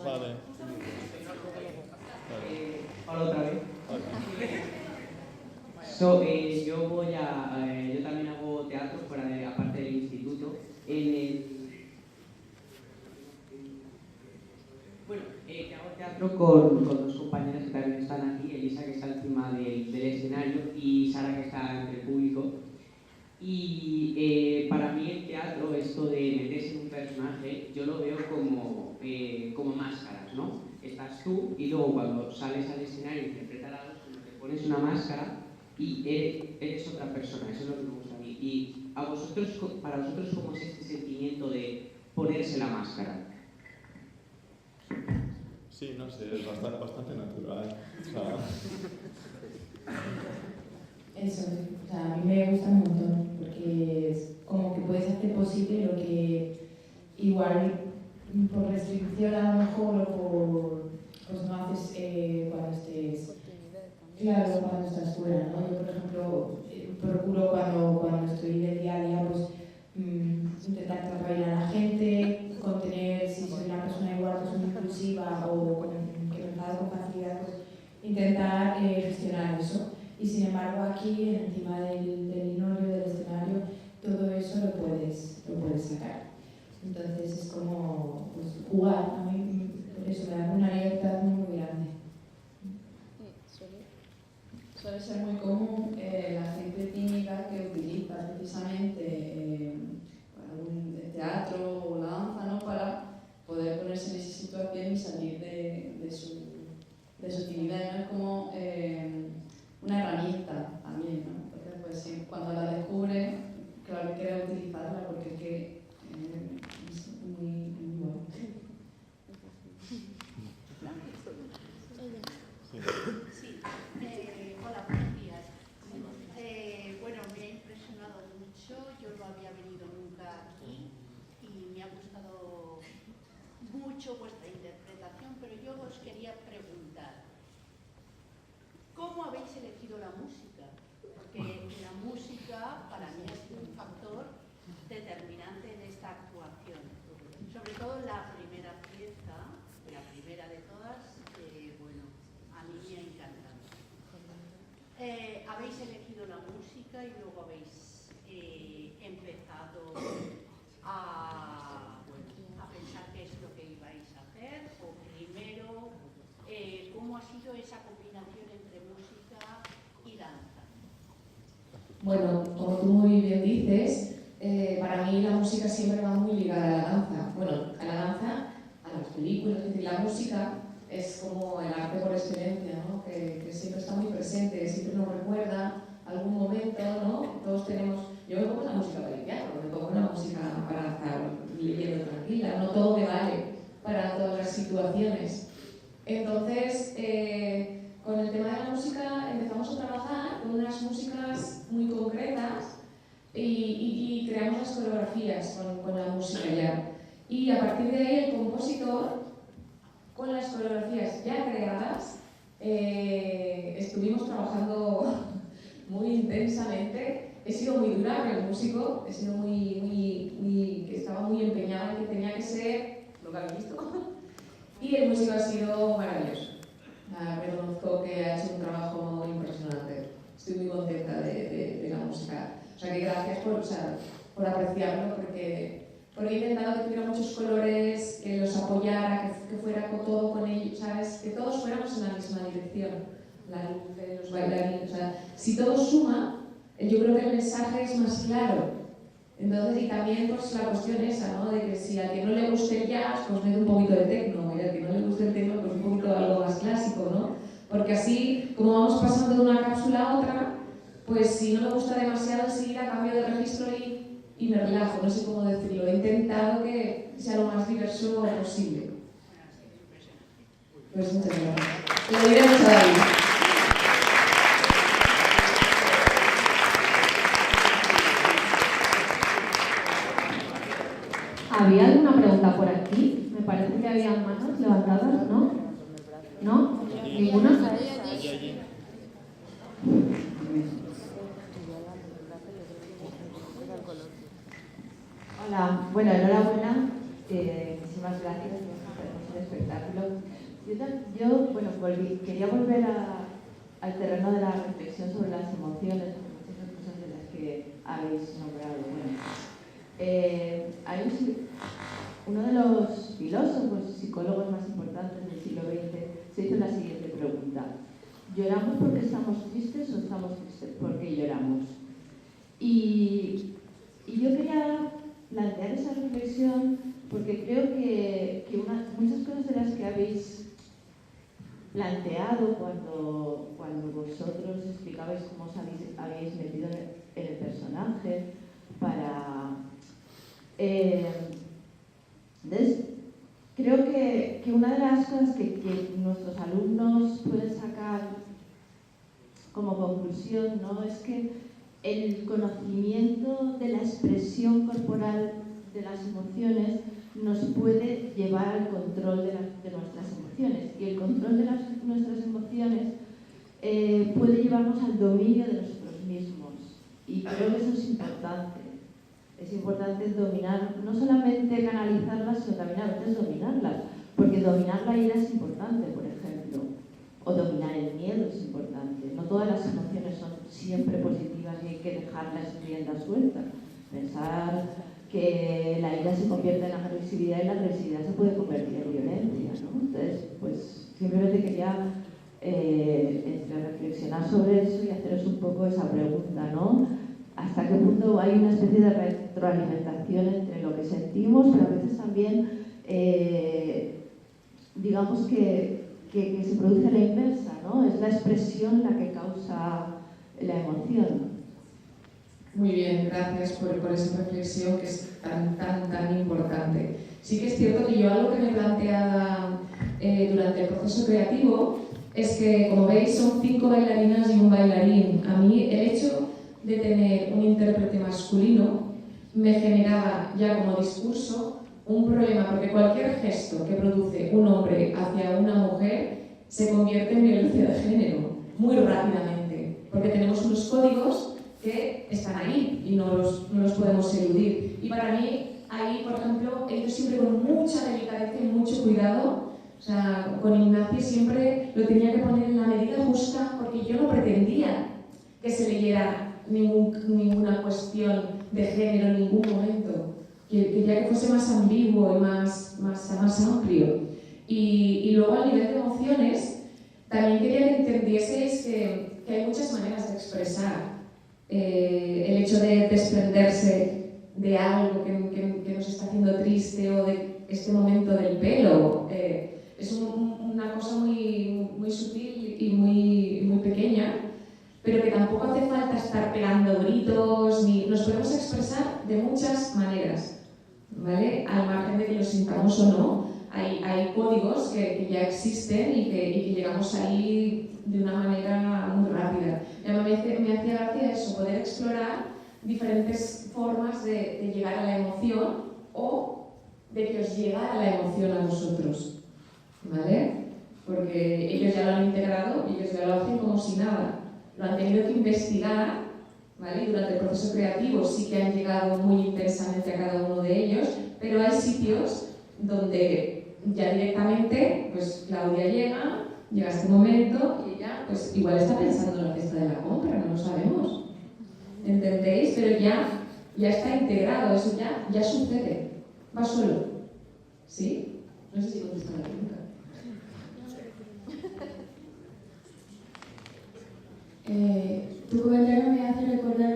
Vale. Hola otra vez. Yo también hago teatro aparte del instituto. Que hago teatro con dos compañeras que también están aquí, Elisa, que está encima del escenario, y Sara, que está entre el público. Y para mí el teatro, esto de meterse en un personaje, yo lo veo como máscaras, ¿no? Estás tú y luego cuando sales al escenario y interpretas a dos, te pones una máscara y eres otra persona. Eso es lo que me gusta a mí. Y para vosotros, ¿cómo es este sentimiento de ponerse la máscara? Sí, no sé, es bastante natural. O sea... Eso, o sea, a mí me gusta un montón, porque es como que puedes hacer posible lo que igual por restricción a lo mejor o pues no haces cuando estés, claro, cuando estás fuera, ¿no? Yo, por ejemplo, procuro cuando estoy del día a día, pues intentar tratar bien a la gente, contener, si soy una persona igual pues muy inclusiva o que me enfado con facilidad, pues intentar gestionar eso. Y sin embargo aquí, encima del linorio, del escenario, todo eso lo puedes sacar. Entonces es como pues, jugar, a mí eso me da una libertad muy grande. Suele ser muy común la gente tímida que utiliza precisamente el teatro o la danza, ¿no? Para poder ponerse en esa situación y salir de su timidez, ¿no? Es como una herramienta también, ¿no? Entonces, pues sí, cuando la descubre, claro que quiere utilizarla porque es que es muy bueno. Hola, buenos días. Bueno, me ha impresionado mucho, yo no había venido nunca aquí y me ha gustado mucho vuestra interpretación, pero yo os quería preguntar, ¿cómo habéis elegido la música? Porque la música para mí ha sido un factor determinante en esta actuación. Sobre todo la primera pieza, la primera de todas, bueno, a mí me ha encantado. Habéis elegido la música y luego habéis empezado a pensar qué es lo que ibais a hacer, o primero, ¿cómo ha sido esa combinación entre música y danza? Bueno, como tú muy bien dices, para mí la música siempre va muy ligada a la danza. Bueno, a la danza, a las películas, es decir, la música es como el arte por excelencia, ¿no? Que siempre está muy presente, siempre nos recuerda algún momento, ¿no? Todos tenemos, yo me pongo la música para limpiar, me pongo una música para estar leyendo tranquila, no todo me vale para todas las situaciones. Entonces, con el tema de la música empezamos a trabajar con unas músicas muy concretas y creamos las coreografías con la música ya. Y a partir de ahí el compositor, con las coreografías ya creadas, estuvimos trabajando muy intensamente. He sido muy dura con el músico, he sido que estaba muy empeñada en que tenía que ser lo que habéis visto. Y el músico ha sido maravilloso. Reconozco que ha hecho un trabajo impresionante. Estoy muy contenta de la música. O sea, que gracias por apreciarlo, porque he intentado que tuviera muchos colores, que los apoyara, que fuera todo con ellos, ¿sabes? Que todos fuéramos en la misma dirección. La luz, los bailarines, o sea, si todo suma, yo creo que el mensaje es más claro. Entonces, y también pues la cuestión esa, ¿no? De que si al que no le guste el jazz, pues mete un poquito de techno, y al que no le guste el techno, pues un poquito de algo más clásico, ¿no? Porque así, como vamos pasando de una cápsula a otra, pues si no me gusta demasiado enseguida cambio de registro y me relajo, no sé cómo decirlo. He intentado que sea lo más diverso posible. Pues muchas gracias. Le diré mucho a David. ¿Había alguna pregunta por aquí? Me parece que había manos levantadas, ¿no? ¿No? ¿Ninguna? Hola, bueno, enhorabuena. Muchísimas gracias por el espectáculo. Yo quería volver al terreno de la reflexión sobre las emociones, muchas cosas de las que habéis nombrado. Uno de los filósofos y psicólogos más importantes del siglo XX se hizo la siguiente pregunta: ¿lloramos porque estamos tristes o estamos tristes porque lloramos? Y yo quería plantear esa reflexión porque creo que muchas cosas de las que habéis planteado cuando vosotros explicabais cómo os habéis metido en el personaje para... entonces, creo que una de las cosas que nuestros alumnos pueden sacar como conclusión, ¿no?, es que el conocimiento de la expresión corporal de las emociones nos puede llevar al control de nuestras emociones, y el control de nuestras emociones puede llevarnos al dominio de nosotros mismos, y creo que eso es importante. Es importante dominar, no solamente canalizarlas, sino también a veces dominarlas, porque dominar la ira es importante, por ejemplo, o dominar el miedo es importante. No todas las emociones son siempre positivas y hay que dejarlas rienda suelta. Pensar que la ira se convierte en agresividad y la agresividad se puede convertir en violencia, ¿no? Entonces, pues simplemente quería reflexionar sobre eso y haceros un poco esa pregunta, ¿no? Hasta qué punto hay una especie de retroalimentación entre lo que sentimos, pero a veces también, digamos que se produce la inversa, ¿no? Es la expresión la que causa la emoción. Muy bien, gracias por esa reflexión que es tan importante. Sí que es cierto que yo algo que me planteaba durante el proceso creativo es que, como veis, son 5 bailarinas y un bailarín. A mí el hecho de tener un intérprete masculino me generaba ya como discurso un problema, porque cualquier gesto que produce un hombre hacia una mujer se convierte en violencia de género muy rápidamente, porque tenemos unos códigos que están ahí y no los podemos eludir. Y para mí, ahí, por ejemplo, he ido siempre con mucha delicadeza y mucho cuidado. O sea, con Ignacio siempre lo tenía que poner en la medida justa, porque yo no pretendía que se leyera ninguna cuestión de género en ningún momento, quería que fuese más ambiguo y más amplio. Y luego, a nivel de emociones, también quería que entendieseis que hay muchas maneras de expresar el hecho de desprenderse de algo que nos está haciendo triste, o de este momento del pelo. Es una cosa muy sutil y muy pequeña, pero que tampoco hace falta estar pegando gritos, ni nos podemos expresar de muchas maneras, ¿vale? Al margen de que lo sintamos o no, hay códigos que ya existen y que llegamos ahí de una manera muy rápida. Me hacía gracia eso, poder explorar diferentes formas de llegar a la emoción, o de que os llegara la emoción a vosotros, ¿vale? Porque ellos ya lo han integrado y ellos ya lo hacen como si nada. Lo han tenido que investigar, ¿vale? Durante el proceso creativo sí que han llegado muy intensamente a cada uno de ellos, pero hay sitios donde ya directamente, pues Claudia llega este momento y ella, pues igual está pensando en la cesta de la compra, no lo sabemos. ¿Entendéis? Pero ya está integrado, eso ya sucede, va solo. ¿Sí? No sé si contesta la pregunta. Tu comentario me hace recordar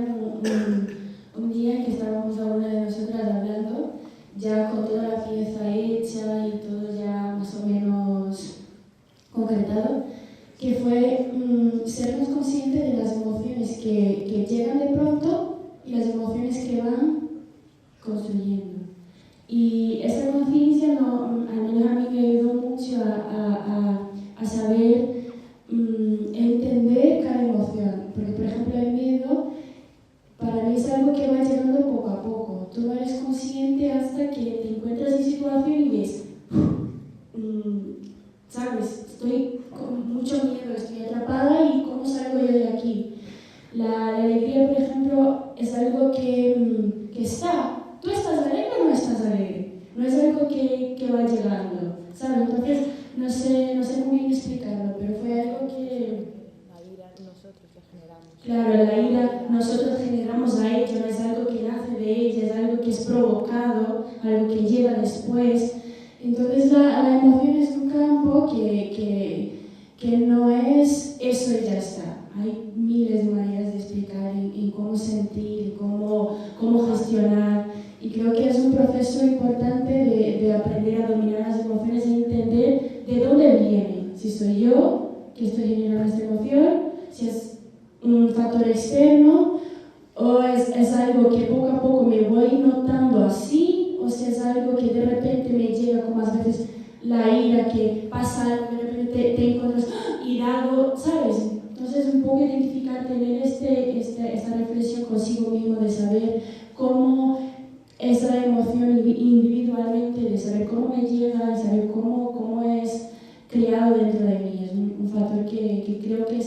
un día en que estábamos alguna de nosotras hablando, ya con toda la pieza hecha y todo ya más o menos concretado, que fue sernos conscientes de las emociones que llegan de pronto y las emociones que van construyendo. Y esa conciencia, al menos a mí me ayudó mucho a saber entender cada emoción. Porque, por ejemplo, el miedo para mí es algo que va llegando poco a poco. Tú no eres consciente hasta que te encuentras en situación y ves, ¿sabes? Estoy con mucho miedo, estoy atrapada y ¿cómo salgo yo de aquí? La alegría, por ejemplo, es algo que está. ¿Tú estás alegre o no estás alegre? No es algo que va llegando, ¿sabes? Entonces, no sé muy bien explicarlo, pero fue algo que... La ira nosotros la generamos. Claro, la ira nosotros generamos a ella, no es algo que nace de ella, es algo que es provocado, algo que llega después. Entonces, la emoción es un campo que no es eso y ya está. Hay miles de maneras de explicar en cómo sentir, cómo gestionar. Y creo que es un proceso importante de aprender a dominar las emociones y entender de dónde viene. Si soy yo que estoy generando esta emoción, si es un factor externo o es algo que poco a poco me voy notando así, o si es algo que de repente me llega, como a veces la ira, que pasa algo, de repente te encuentras irado, ¿sabes? Entonces un poco identificar, tener esta reflexión consigo mismo de saber cómo esa emoción individualmente, de saber cómo me llega, de saber cómo es creado dentro de mí. Es un factor que creo que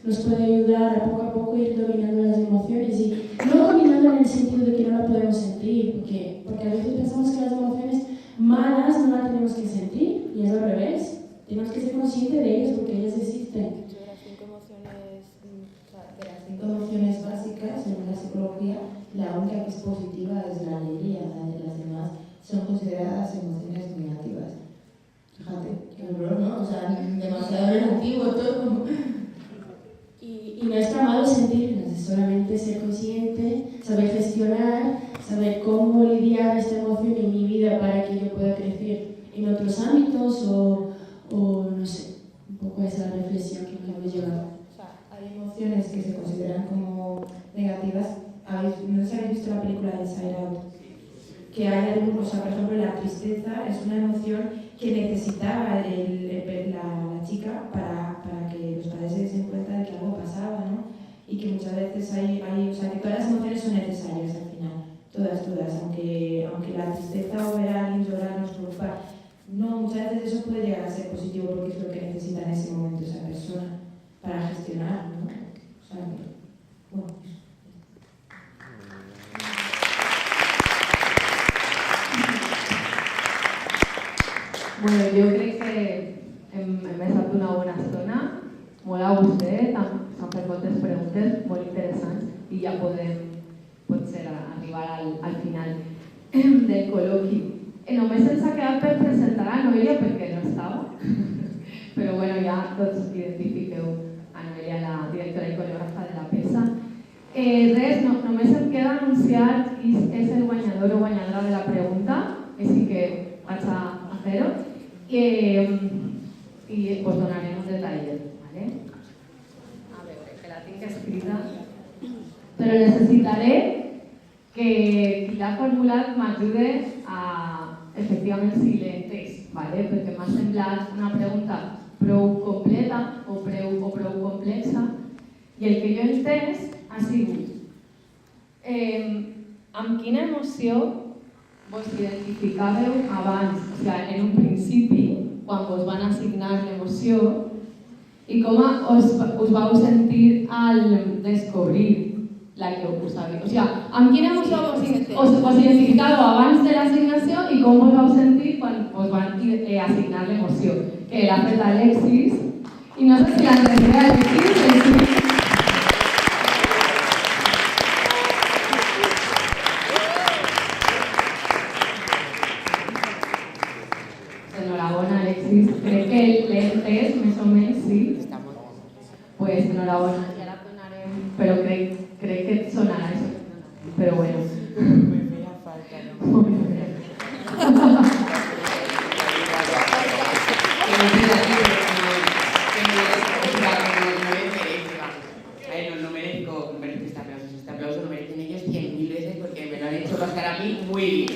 nos puede ayudar a poco ir dominando las emociones, y no dominando en el sentido de que no la podemos sentir, porque a veces pensamos que las emociones malas no las tenemos que sentir, y es al revés. Tenemos que ser conscientes de ellas porque ellas existen. De las 5 emociones, De las 5 emociones básicas, según la psicología, la única que es positiva es la alegría. Las demás son consideradas emociones negativas. Fíjate, qué horror, ¿no? O sea, demasiado relativo todo. Y no está malo sentirlas, es solamente ser consciente, saber gestionar, saber cómo lidiar esta emoción en mi vida para que yo pueda crecer en otros ámbitos o no sé, un poco esa reflexión que me hemos llevado. O sea, hay emociones que se consideran como negativas. No sé si habéis visto la película de Inside Out, que hay algunos, o sea, por ejemplo, la tristeza es una emoción que necesitaba la chica para que los padres se diesen cuenta de que algo pasaba, ¿no? Y que muchas veces o sea, que todas las emociones son necesarias al final, todas, aunque la tristeza o ver a alguien llorar nos preocupa, no, muchas veces eso puede llegar a ser positivo porque es lo que necesita en ese momento esa persona para gestionar, ¿no? O sea, bueno. Bueno, jo crec que hem estat una bona estona, molt a gustet, s'han fet moltes preguntes molt interessants i ja podem, potser, arribar al final del col·loqui. Només ens ha quedat per presentar a Noelia perquè no estava, però bueno, ja tots identifiqueu a Noelia, la directora i coreògrafa de la peça. Res, només em queda anunciar qui és el guanyador o guanyadora de la pregunta, així que vaig a fer-ho. I pues donarem un detallet, ¿vale? A veure, que la tinc escrita. Però necessitaré que qui l'ha formulat m'ajude a, efectivament, si l'he entès, ¿vale? Perquè m'ha semblat una pregunta prou completa o prou complexa, i el que jo he entès ha sigut amb quina emoció vos identificàveu abans, o sigui, en un principi, quan vos van assignar l'emoció, i com us vau sentir al descobrir la que us sabeu. O sigui, amb quina emoció us identificàveu abans de l'assignació i com us vau sentir quan us van assignar l'emoció, que l'ha fet Alexis. I no sé si l'entendré Alexis, enhorabona, Alexis. Crec que l'he entès, més o menys, sí. Pues enhorabona, ja la donarem, però crec que et sonarà això. Però bueno. Me feia falta, no? No merezco este aplauso. Este aplauso lo merecen ellos 100.000 veces porque me lo han hecho pasar a mí muy bien.